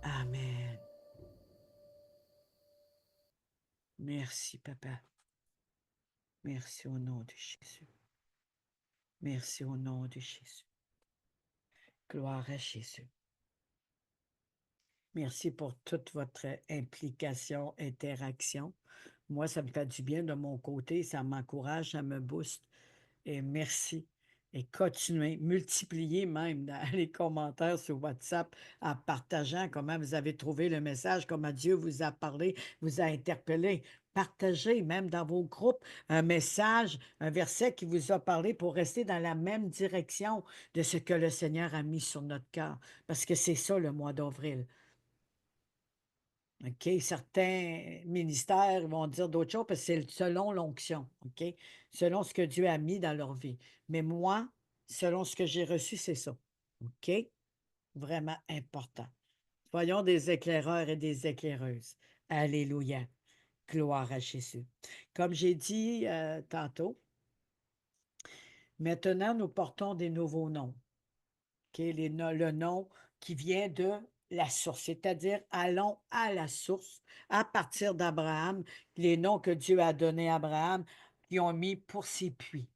Amen. Merci, Papa. Merci au nom de Jésus. Merci au nom de Jésus. Gloire à Jésus. Merci pour toute votre implication, interaction. Moi, ça me fait du bien de mon côté, ça m'encourage, ça me booste. Et merci. Et continuez, multipliez même dans les commentaires sur WhatsApp en partageant comment vous avez trouvé le message, comment Dieu vous a parlé, vous a interpellé. Partagez même dans vos groupes un message, un verset qui vous a parlé pour rester dans la même direction de ce que le Seigneur a mis sur notre cœur. Parce que c'est ça le mois d'avril. OK? Certains ministères vont dire d'autres choses parce que c'est selon l'onction, OK? Selon ce que Dieu a mis dans leur vie. Mais moi, selon ce que j'ai reçu, c'est ça. OK? Vraiment important. Soyons des éclaireurs et des éclaireuses. Alléluia. Gloire à Jésus. Comme j'ai dit tantôt, Maintenant, nous portons des nouveaux noms. OK? Le nom qui vient de la source, c'est-à-dire allons à la source à partir d'Abraham, les noms que Dieu a donnés à Abraham, qui ont mis pour ses puits.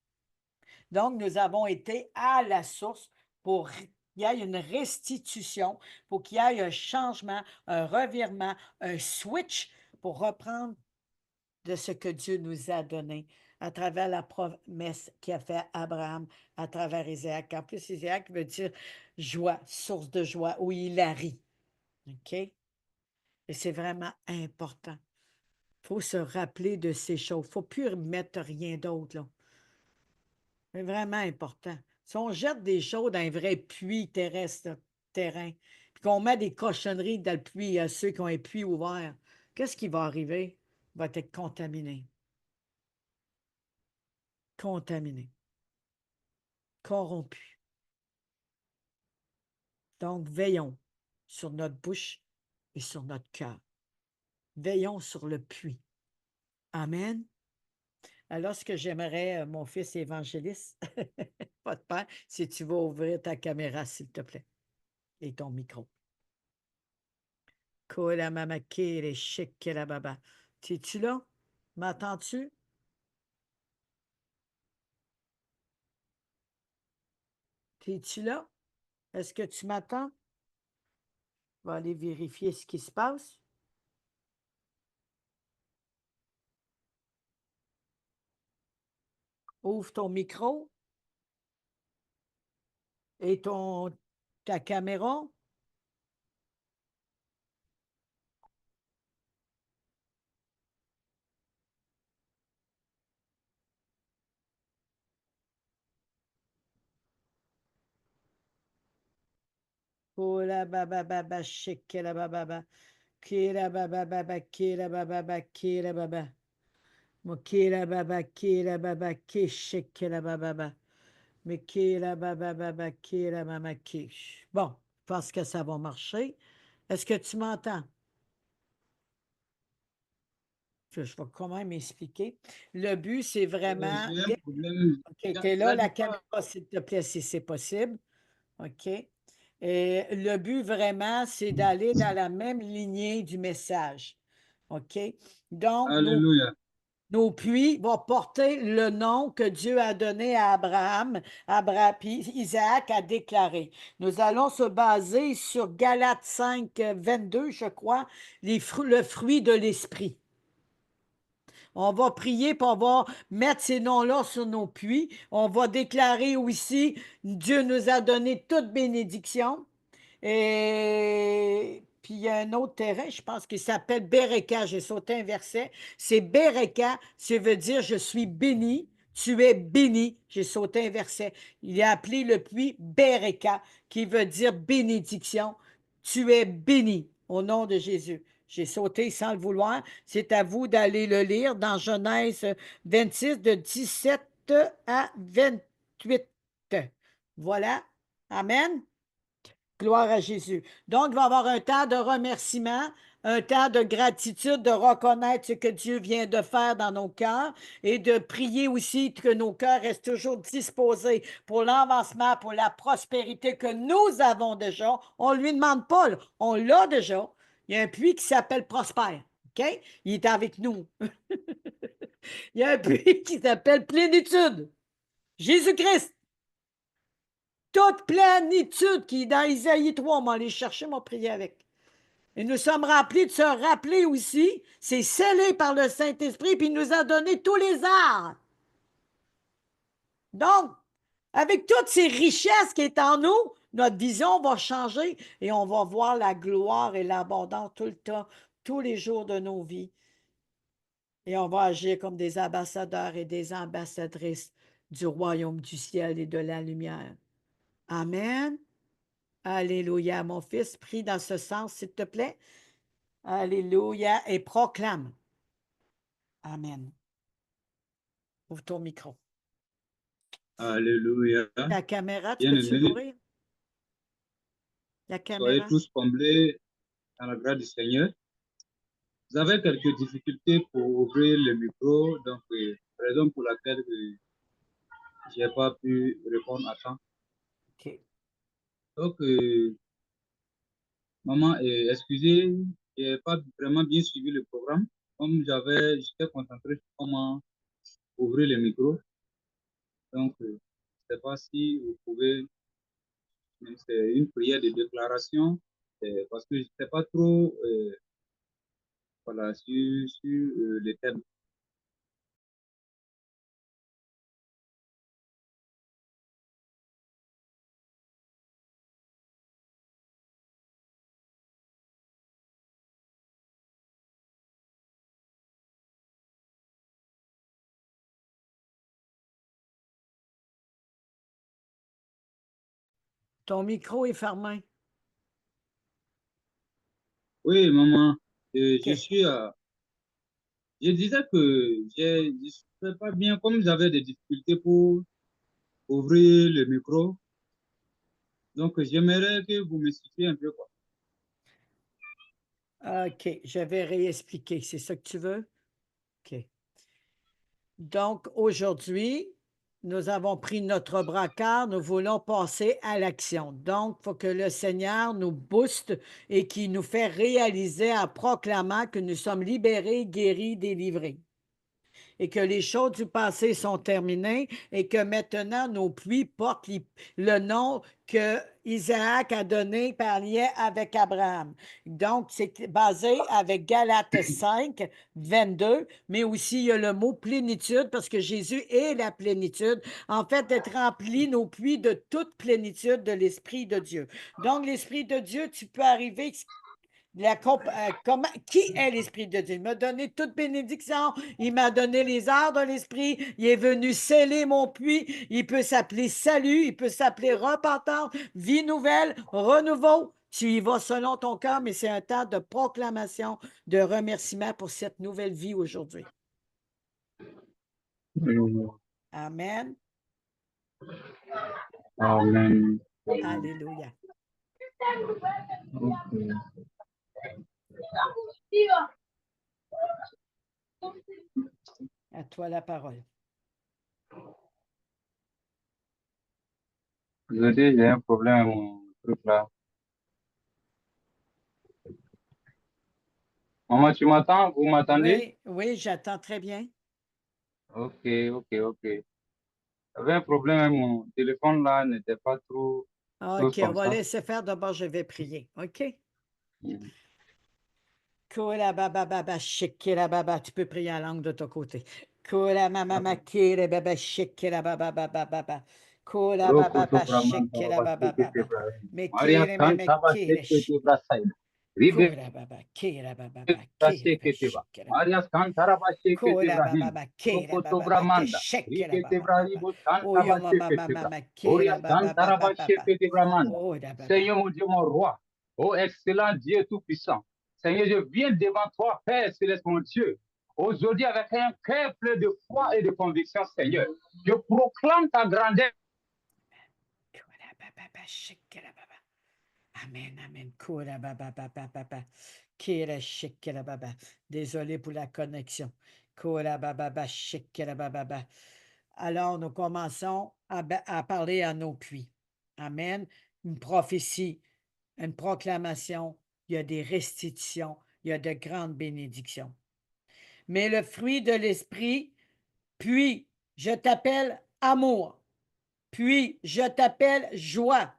Donc, nous avons été à la source pour qu'il y ait une restitution, pour qu'il y ait un changement, un revirement, un switch pour reprendre de ce que Dieu nous a donné à travers la promesse qu'il a fait à Abraham, à travers Isaac. En plus, Isaac veut dire joie, source de joie, où il a ri. OK? Et c'est vraiment important. Il faut se rappeler de ces choses. Il ne faut plus mettre rien d'autre, là. C'est vraiment important. Si on jette des choses dans un vrai puits terrestre, là, terrain, puis qu'on met des cochonneries dans le puits à ceux qui ont un puits ouvert, qu'est-ce qui va arriver? Il va être contaminé. Contaminé. Corrompu. Donc, veillons sur notre bouche et sur notre cœur. Veillons sur le puits. Amen. Alors, ce que j'aimerais, mon fils évangéliste, pas de peur, si tu vas ouvrir ta caméra, s'il te plaît, et ton micro. Kola mama kere shekela baba. Es-tu là? M'entends-tu? Es-tu là? Est-ce que tu m'attends? Je vais aller vérifier ce qui se passe. Ouvre ton micro et ta caméra. Kola baba baba shekela baba. Kira baba baba kira baba baba kira baba. Mokira baba kira baba kishekela baba baba. Mekira baba baba kira mama kish. Bon, je pense que ça va marcher. Est-ce que tu m'entends? Je vais quand même expliquer. Le but, c'est vraiment. J'ai un problème. OK, tu es là, la caméra, s'il te plaît, si c'est possible. OK. Et le but, vraiment, c'est d'aller dans la même lignée du message. OK? Donc, Alléluia. nos puits vont porter le nom que Dieu a donné à Abraham, puis Isaac a déclaré. Nous allons se baser sur Galates 5, 22, je crois, le fruit de l'esprit. On va prier, puis on va mettre ces noms-là sur nos puits. On va déclarer aussi, Dieu nous a donné toute bénédiction. Et puis il y a un autre terrain, je pense, qui s'appelle Bereka. J'ai sauté un verset. C'est Bereka, ça veut dire je suis béni. Tu es béni. J'ai sauté un verset. Il a appelé le puits Bereka, qui veut dire bénédiction. Tu es béni au nom de Jésus. J'ai sauté sans le vouloir. C'est à vous d'aller le lire dans Genèse 26, de 17 à 28. Voilà. Amen. Gloire à Jésus. Donc, il va y avoir un temps de remerciement, un temps de gratitude, de reconnaître ce que Dieu vient de faire dans nos cœurs et de prier aussi que nos cœurs restent toujours disposés pour l'avancement, pour la prospérité que nous avons déjà. On ne lui demande pas, là. On l'a déjà. Il y a un puits qui s'appelle Prospère. OK? Il est avec nous. Il y a un puits qui s'appelle Plénitude. Jésus-Christ. Toute plénitude qui est dans Isaïe 3, on va aller chercher, on va prier avec. Et nous sommes rappelés de se rappeler aussi, c'est scellé par le Saint-Esprit, puis il nous a donné tous les arts. Donc, avec toutes ces richesses qui sont en nous, notre vision va changer et on va voir la gloire et l'abondance tout le temps, tous les jours de nos vies. Et on va agir comme des ambassadeurs et des ambassadrices du royaume du ciel et de la lumière. Amen. Alléluia. Mon fils, prie dans ce sens, s'il te plaît. Alléluia. Et proclame. Amen. Ouvre ton micro. Alléluia. La caméra, tu Bien peux-tu aimé. l'ouvrir? La Soyez caméra. tous comblés dans la grâce du Seigneur. Vous avez quelques difficultés pour ouvrir le micro, donc raison pour laquelle je n'ai pas pu répondre à temps. OK. Donc, maman, excusez, je n'ai pas vraiment bien suivi le programme. Comme j'étais concentré sur comment ouvrir le micro. Donc, je ne sais pas si vous pouvez, c'est une prière de déclaration, parce que je ne sais pas trop voilà, sur le thème. Ton micro est fermé. Oui, maman, je OK. suis je disais que je ne sais pas bien, comme j'avais des difficultés pour ouvrir le micro. Donc, j'aimerais que vous m'expliquiez un peu quoi. OK, je vais réexpliquer. C'est ça que tu veux? OK. Donc, aujourd'hui, nous avons pris notre brancard, nous voulons passer à l'action. Donc, il faut que le Seigneur nous booste et qu'il nous fait réaliser en proclamant que nous sommes libérés, guéris, délivrés. Et que les choses du passé sont terminées et que maintenant nos pluies portent le nom que Isaac a donné par lien avec Abraham. Donc, c'est basé avec Galates 5, 22, mais aussi il y a le mot plénitude parce que Jésus est la plénitude. En fait, d'être rempli nos pluies de toute plénitude de l'Esprit de Dieu. Donc, l'Esprit de Dieu, tu peux arriver qui est l'Esprit de Dieu? Il m'a donné toute bénédiction. Il m'a donné les arts de l'Esprit. Il est venu sceller mon puits. Il peut s'appeler salut. Il peut s'appeler repentance, vie nouvelle, renouveau. Tu y vas selon ton cœur, mais c'est un temps de proclamation, de remerciement pour cette nouvelle vie aujourd'hui. Amen. Amen. Alléluia. Okay. À toi la parole. Désolé, j'ai un problème avec mon truc là. Maman, tu m'entends? Vous m'entendez? Oui, oui, j'attends très bien. Ok, ok. J'avais un problème avec mon téléphone là, n'était pas trop chose OK, on comme va ça. laisser faire. D'abord, je vais prier. OK? Mm. Kola baba baba shikira baba. Tu peux prier en langue de ton côté. Kola mama makira baba shikira baba baba baba. Kola baba baba shikira baba baba. Maria Mekere me Santa mekere Basekete Brasai. Ribe Kola baba kira baba baba kira baba Basekete Ba. shikira Maria baba. Santa Basekete Kola baba Brahim. baba kira Rokoto baba baba Bramanda. shikira Rikete baba baba. Brahim Santa Oyo mama Basekete mama Bra. makira Oria baba Santa baba baba. Basekete Bramanda. Oda baba. Seigneur mon Dieu, mon roi. Ô excellent Dieu tout-puissant. Seigneur, je viens devant toi, Père céleste, mon Dieu. Aujourd'hui, avec un cœur plein de foi et de conviction, Seigneur, je proclame ta grandeur. Kola baba baba shikira baba. Amen, amen. Kola baba baba baba. Kira shikira baba. Désolé pour la connexion. Kola baba baba shikira baba baba. Alors, nous commençons à parler à nos puits. Amen. Une prophétie, une proclamation. Il y a des restitutions. Il y a de grandes bénédictions. Mais le fruit de l'esprit, puis je t'appelle amour, puis je t'appelle joie,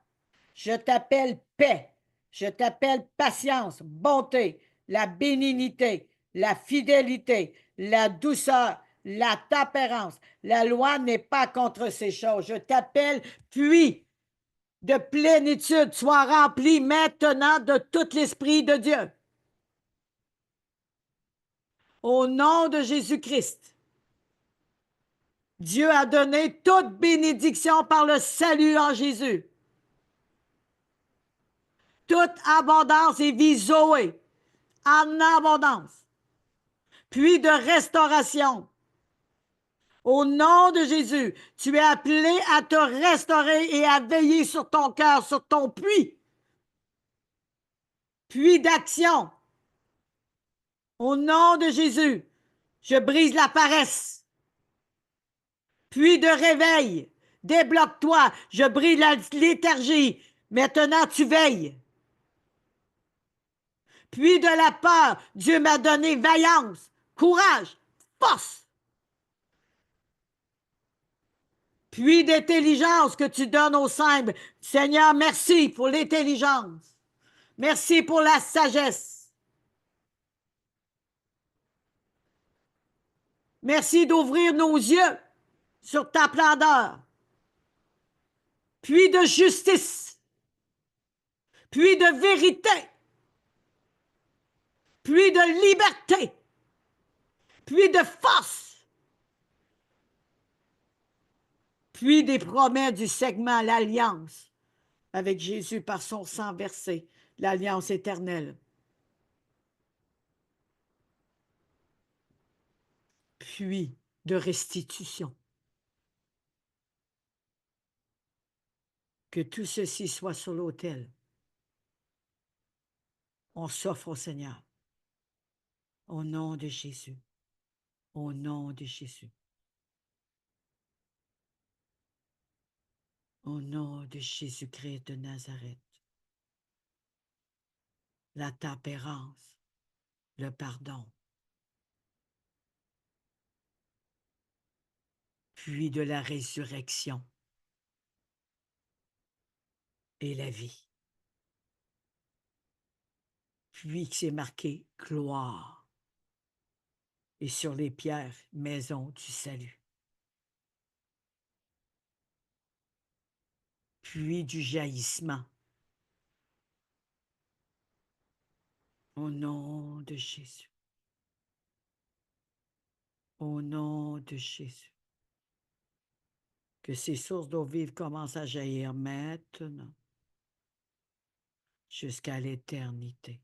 je t'appelle paix, je t'appelle patience, bonté, la bénignité, la fidélité, la douceur, la tempérance. La loi n'est pas contre ces choses. Je t'appelle puis de plénitude. Sois rempli maintenant de tout l'Esprit de Dieu. Au nom de Jésus-Christ. Dieu a donné toute bénédiction par le salut en Jésus. Toute abondance et vie Zoé, en abondance. Puis de restauration. Au nom de Jésus, tu es appelé à te restaurer et à veiller sur ton cœur, sur ton puits. Puits d'action. Au nom de Jésus, je brise la paresse. Puits de réveil. Débloque-toi. Je brise la léthargie. Maintenant, tu veilles. Puis de la peur, Dieu m'a donné vaillance, courage, force. Puis d'intelligence que tu donnes aux simples. Seigneur, merci pour l'intelligence. Merci pour la sagesse. Merci d'ouvrir nos yeux sur ta splendeur. Puis de justice. Puis de vérité. Puis de liberté. Puis de force. Puis des promesses du segment, l'alliance avec Jésus par son sang versé, l'alliance éternelle. Puis de restitution. Que tout ceci soit sur l'autel. On s'offre au Seigneur. Au nom de Jésus. Au nom de Jésus. Au nom de Jésus-Christ de Nazareth. La tempérance, le pardon. Puis de la résurrection et la vie. Puis que c'est marqué gloire. Et sur les pierres, maison du salut. Puis du jaillissement. Au nom de Jésus. Au nom de Jésus. Que ces sources d'eau vive commencent à jaillir maintenant. Jusqu'à l'éternité.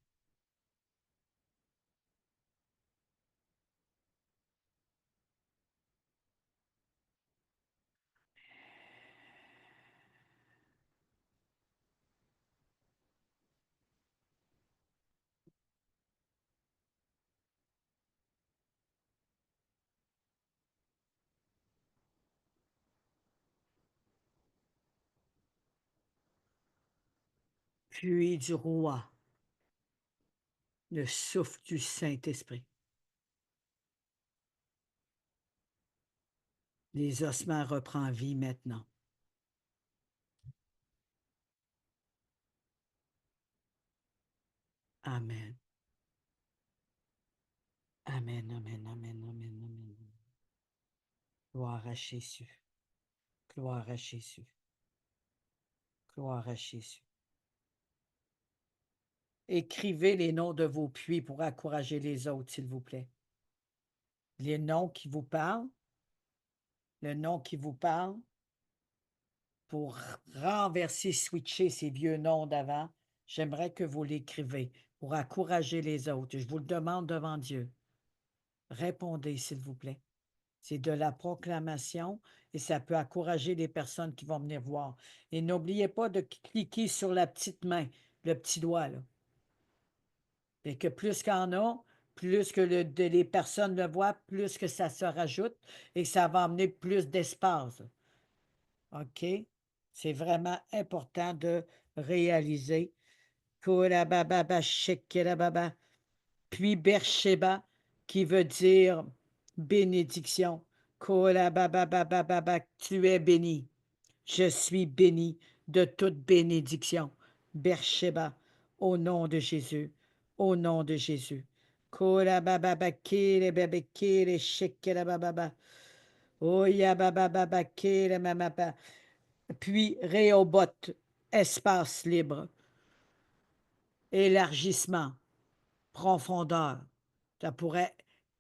Puis du roi, le souffle du Saint-Esprit. Les ossements reprennent vie maintenant. Amen. Amen, amen, amen, amen, amen. Gloire à Jésus. Gloire à Jésus. Gloire à Jésus. Écrivez les noms de vos puits pour encourager les autres, s'il vous plaît. Les noms qui vous parlent, le nom qui vous parle, pour renverser, switcher ces vieux noms d'avant, j'aimerais que vous l'écrivez pour encourager les autres. Je vous le demande devant Dieu. Répondez, s'il vous plaît. C'est de la proclamation et ça peut encourager les personnes qui vont venir voir. Et n'oubliez pas de cliquer sur la petite main, le petit doigt, là. Et que plus qu'il y en a, plus que les personnes le voient, plus que ça se rajoute et ça va amener plus d'espace. OK? C'est vraiment important de réaliser. Korababa, shekerababa. Puis Bersheba, qui veut dire bénédiction. Korabababababa, tu es béni. Je suis béni de toute bénédiction. Bersheba, au nom de Jésus. Au nom de Jésus. Korabababa, kirebebe, kire, shekerababa. Oya baba baba kere mamapa. Puis Réhoboth, espace libre, élargissement, profondeur. Ça pourrait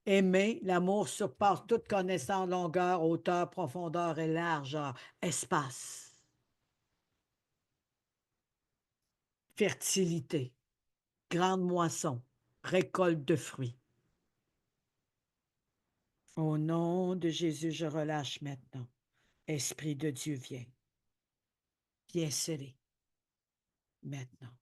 aimer, l'amour surpasse toute connaissance, longueur, hauteur, profondeur et largeur. Espace. Fertilité, grande moisson, récolte de fruits. Au nom de Jésus, je relâche maintenant. Esprit de Dieu, viens. Viens sceller. Maintenant.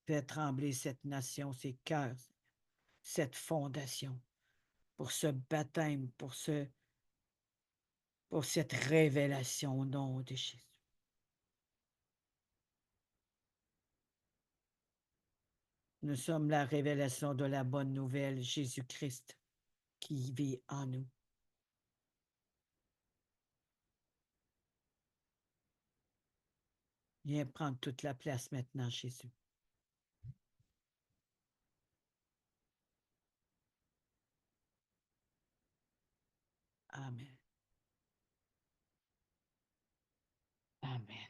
Fais trembler cette nation, ses cœurs, cette fondation, pour ce baptême, pour cette révélation au nom de Jésus. Nous sommes la révélation de la bonne nouvelle, Jésus-Christ, qui vit en nous. Viens prendre toute la place maintenant, Jésus. Amen. Amen.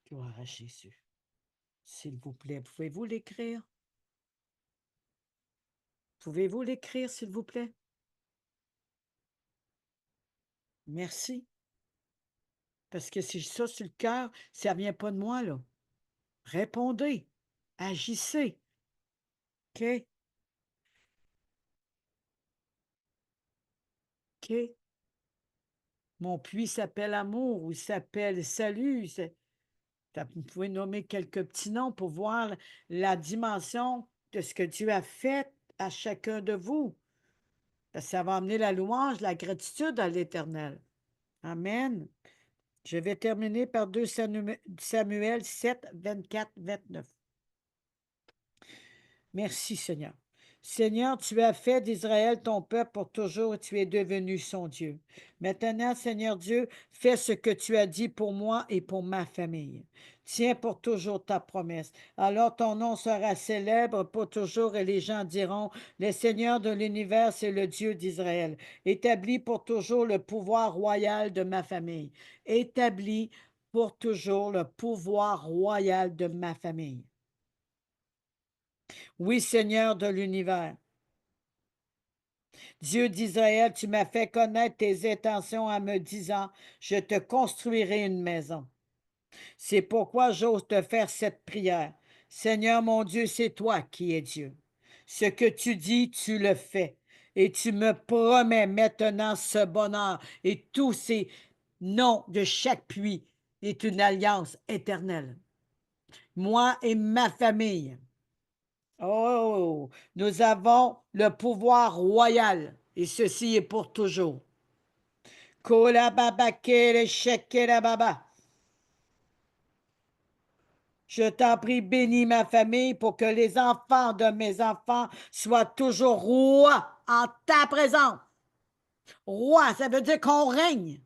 Gloire à Jésus. S'il vous plaît, pouvez-vous l'écrire? Pouvez-vous l'écrire, s'il vous plaît? Merci. Parce que si ça sur le cœur, ça ne vient pas de moi, là. Répondez. Agissez. OK? OK? Mon puits s'appelle amour ou il s'appelle salut. Vous pouvez nommer quelques petits noms pour voir la dimension de ce que Dieu a fait à chacun de vous. Parce que ça va amener la louange, la gratitude à l'Éternel. Amen. Je vais terminer par 2 Samuel 7, 24, 29. Merci, Seigneur. Seigneur, tu as fait d'Israël ton peuple pour toujours et tu es devenu son Dieu. Maintenant, Seigneur Dieu, fais ce que tu as dit pour moi et pour ma famille. Tiens pour toujours ta promesse. Alors ton nom sera célèbre pour toujours et les gens diront, le Seigneur de l'univers, c'est le Dieu d'Israël. Établis pour toujours le pouvoir royal de ma famille. Établis pour toujours le pouvoir royal de ma famille. Oui, Seigneur de l'univers. Dieu d'Israël, tu m'as fait connaître tes intentions en me disant, je te construirai une maison. C'est pourquoi j'ose te faire cette prière. Seigneur mon Dieu, c'est toi qui es Dieu. Ce que tu dis, tu le fais. Et tu me promets maintenant ce bonheur et tous ces noms de chaque puits est une alliance éternelle. Moi et ma famille. Oh, nous avons le pouvoir royal et ceci est pour toujours. Je t'en prie, bénis ma famille pour que les enfants de mes enfants soient toujours rois en ta présence. Roi, ça veut dire qu'on règne.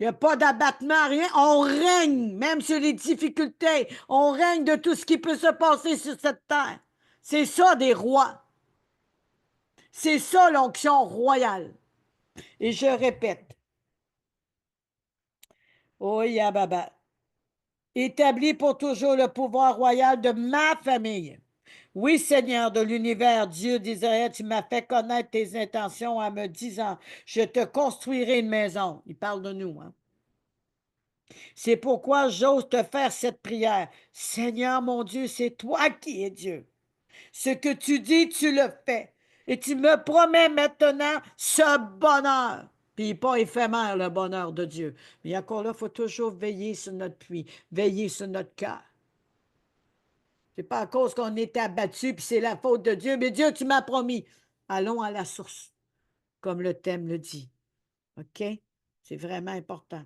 Il n'y a pas d'abattement, rien. On règne, même sur les difficultés. On règne de tout ce qui peut se passer sur cette terre. C'est ça des rois. C'est ça l'onction royale. Et je répète. Oh, Yababa. Établis pour toujours le pouvoir royal de ma famille. Oui, Seigneur de l'univers, Dieu d'Israël, tu m'as fait connaître tes intentions en me disant, je te construirai une maison. Il parle de nous, hein? C'est pourquoi j'ose te faire cette prière. Seigneur mon Dieu, c'est toi qui es Dieu. Ce que tu dis, tu le fais. Et tu me promets maintenant ce bonheur. Puis il n'est pas éphémère, le bonheur de Dieu. Mais encore là, il faut toujours veiller sur notre puits, veiller sur notre cœur. C'est pas à cause qu'on est abattu, puis c'est la faute de Dieu. Mais Dieu, tu m'as promis. Allons à la source, comme le thème le dit. OK? C'est vraiment important.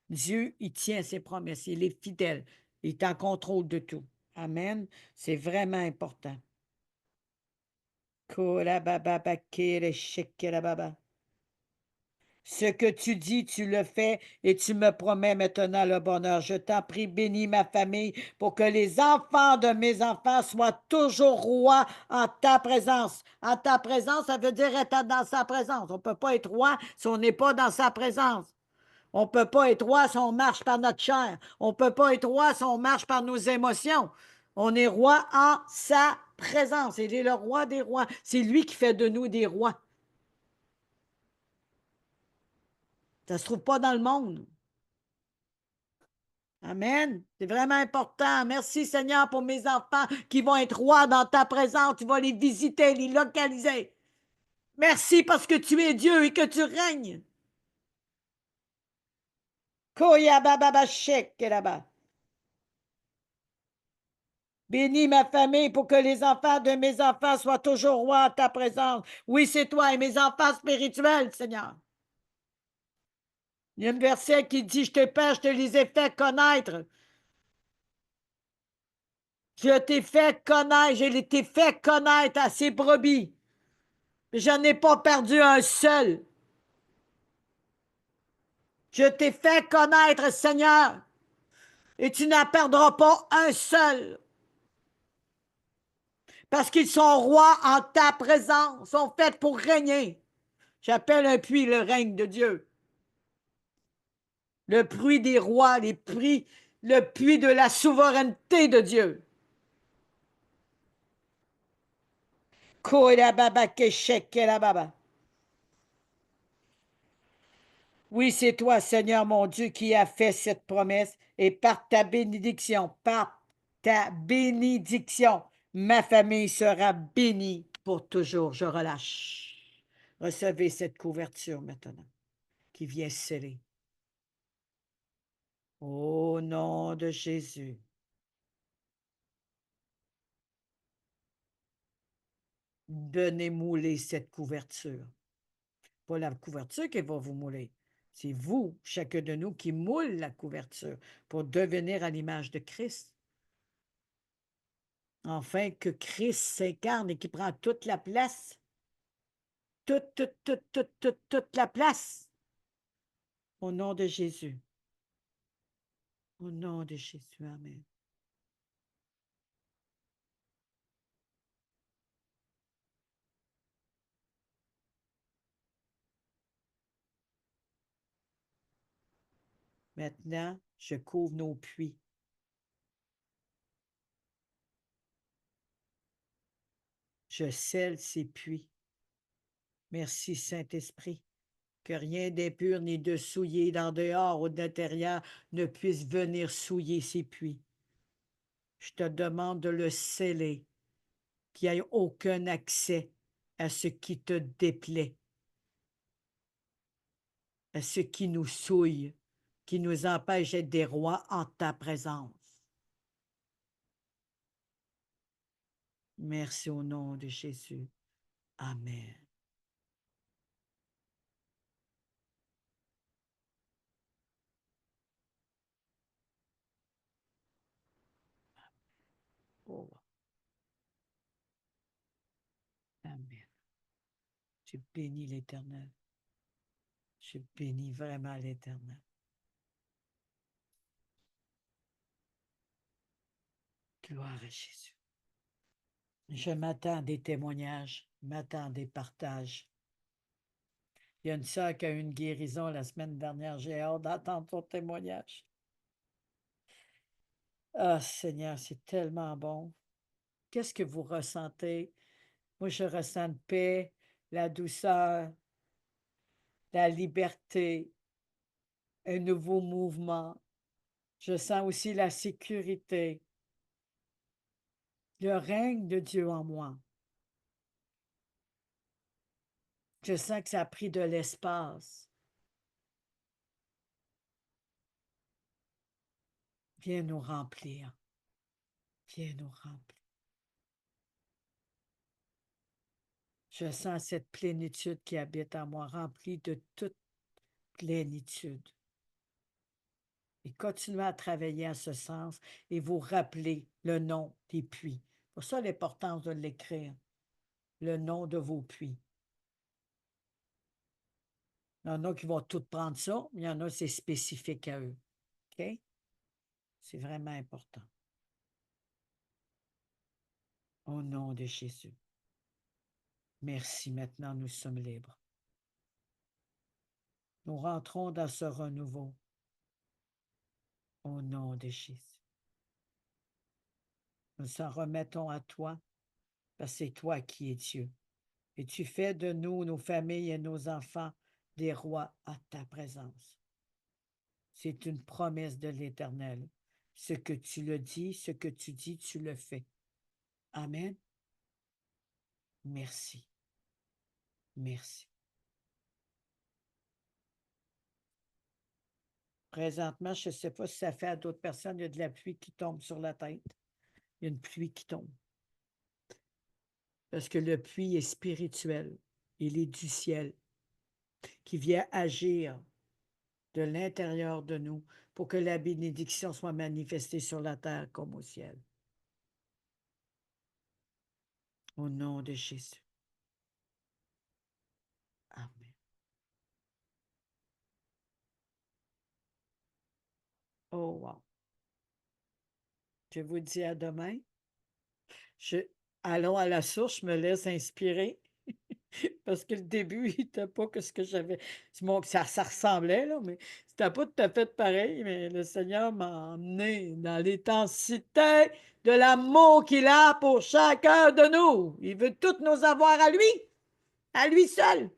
Dieu, il tient ses promesses. Il est fidèle. Il est en contrôle de tout. Amen. C'est vraiment important. Ce que tu dis, tu le fais et tu me promets maintenant le bonheur. Je t'en prie, bénis ma famille pour que les enfants de mes enfants soient toujours rois en ta présence. En ta présence, ça veut dire être dans sa présence. On ne peut pas être roi si on n'est pas dans sa présence. On ne peut pas être roi si on marche par notre chair. On ne peut pas être roi si on marche par nos émotions. On est roi en sa présence. Il est le roi des rois. C'est lui qui fait de nous des rois. Ça ne se trouve pas dans le monde. Amen. C'est vraiment important. Merci Seigneur pour mes enfants qui vont être rois dans ta présence. Tu vas les visiter, les localiser. Merci parce que tu es Dieu et que tu règnes. Koya baba shek là-bas. Bénis ma famille pour que les enfants de mes enfants soient toujours rois en ta présence. Oui, c'est toi et mes enfants spirituels, Seigneur. Il y a un verset qui dit, je te paie, je te les ai fait connaître. Je t'ai fait connaître, je t'ai fait connaître à ces brebis. Je n'en ai pas perdu un seul. Je t'ai fait connaître, Seigneur, et tu n'en perdras pas un seul. Parce qu'ils sont rois en ta présence, sont faits pour régner. J'appelle un puits le règne de Dieu. Le puits des rois, le puits de la souveraineté de Dieu. Oui, c'est toi, Seigneur mon Dieu, qui as fait cette promesse, et par ta bénédiction, ma famille sera bénie pour toujours. Je relâche. Recevez cette couverture maintenant qui vient sceller. Au nom de Jésus. Venez mouler cette couverture. Pas la couverture qui va vous mouler. C'est vous, chacun de nous, qui moule la couverture pour devenir à l'image de Christ. Enfin, que Christ s'incarne et qui prend toute la place. Toute la place. Au nom de Jésus. Au nom de Jésus. Amen. Maintenant, je couvre nos puits. Je scelle ces puits. Merci, Saint-Esprit, que rien d'impur ni de souillé d'en dehors ou d'intérieur ne puisse venir souiller ces puits. Je te demande de le sceller, qu'il n'y ait aucun accès à ce qui te déplaît, à ce qui nous souille, qui nous empêche d'être des rois en ta présence. Merci au nom de Jésus. Amen. Oh. Amen. Je bénis l'Éternel. Je bénis vraiment l'Éternel. Gloire à Jésus. Je m'attends à des témoignages, m'attends à des partages. Il y a une sœur qui a eu une guérison la semaine dernière. J'ai hâte d'entendre son témoignage. Ah, Seigneur, c'est tellement bon. Qu'est-ce que vous ressentez? Moi, je ressens la paix, la douceur, la liberté, un nouveau mouvement. Je sens aussi la sécurité, le règne de Dieu en moi. Je sens que ça a pris de l'espace. Viens nous remplir. Viens nous remplir. Je sens cette plénitude qui habite en moi, remplie de toute plénitude. Et continuez à travailler en ce sens et vous rappeler le nom des puits. Pour ça, l'importance de l'écrire. Le nom de vos puits. Il y en a qui vont tout prendre ça, mais il y en a, c'est spécifique à eux. OK? C'est vraiment important. Au nom de Jésus. Merci, maintenant nous sommes libres. Nous rentrons dans ce renouveau. Au nom de Jésus. Nous s'en remettons à toi, parce que c'est toi qui es Dieu. Et tu fais de nous, nos familles et nos enfants, des rois à ta présence. C'est une promesse de l'Éternel. Ce que tu le dis, ce que tu dis, tu le fais. Amen. Merci. Merci. Présentement, je ne sais pas si ça fait à d'autres personnes, il y a de la pluie qui tombe sur la tête. il y a une pluie qui tombe. Parce que le puits est spirituel. Il est du ciel qui vient agir de l'intérieur de nous pour que la bénédiction soit manifestée sur la terre comme au ciel. Au nom de Jésus. Amen. Oh, wow. Je vous dis à demain. Allons à la source, je me laisse inspirer. Parce que le début, il n'était pas que ce que j'avais. Ça ressemblait, là, mais c'était pas tout à fait pareil. Mais le Seigneur m'a emmené dans l'intensité de l'amour qu'il a pour chacun de nous. Il veut tous nous avoir à lui seul.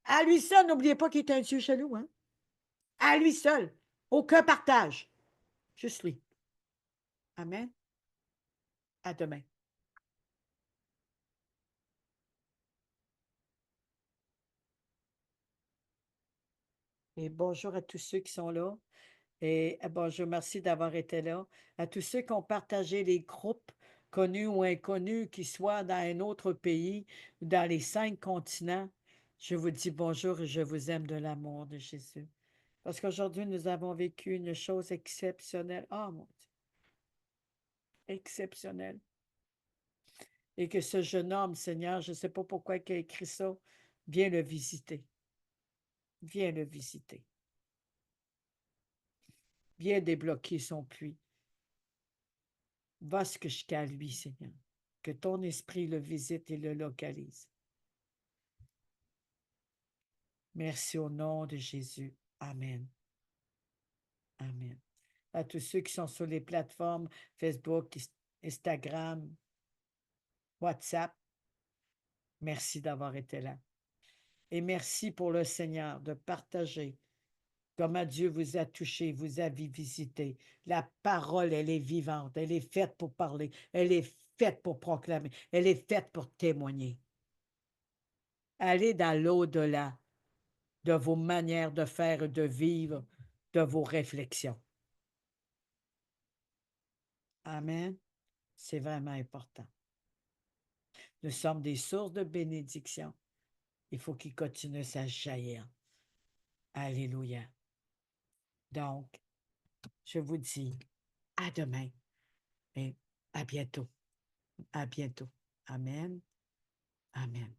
À lui seul, n'oubliez pas qu'il est un Dieu jaloux, hein? À lui seul. Aucun partage. Juste lui. Amen. À demain. Et bonjour à tous ceux qui sont là. Et bonjour, merci d'avoir été là. À tous ceux qui ont partagé les groupes connus ou inconnus, qui soient dans un autre pays ou dans les 5 continents, je vous dis bonjour et je vous aime de l'amour de Jésus. Parce qu'aujourd'hui, nous avons vécu une chose exceptionnelle. Oh mon Dieu! Exceptionnelle. Et que ce jeune homme, Seigneur, je ne sais pas pourquoi il a écrit ça, viens le visiter. Viens le visiter. Viens débloquer son puits. Va jusqu'à lui, Seigneur. Que ton esprit le visite et le localise. Merci au nom de Jésus. Amen. Amen. À tous ceux qui sont sur les plateformes Facebook, Instagram, WhatsApp, merci d'avoir été là. Et merci pour le Seigneur de partager comment Dieu vous a touché, vous a visité. La parole, elle est vivante, elle est faite pour parler, elle est faite pour proclamer, elle est faite pour témoigner. Allez dans l'au-delà de vos manières de faire et de vivre, de vos réflexions. Amen. C'est vraiment important. Nous sommes des sources de bénédiction. Il faut qu'ils continuent à jaillir. Alléluia. Donc, je vous dis à demain et à bientôt. À bientôt. Amen. Amen.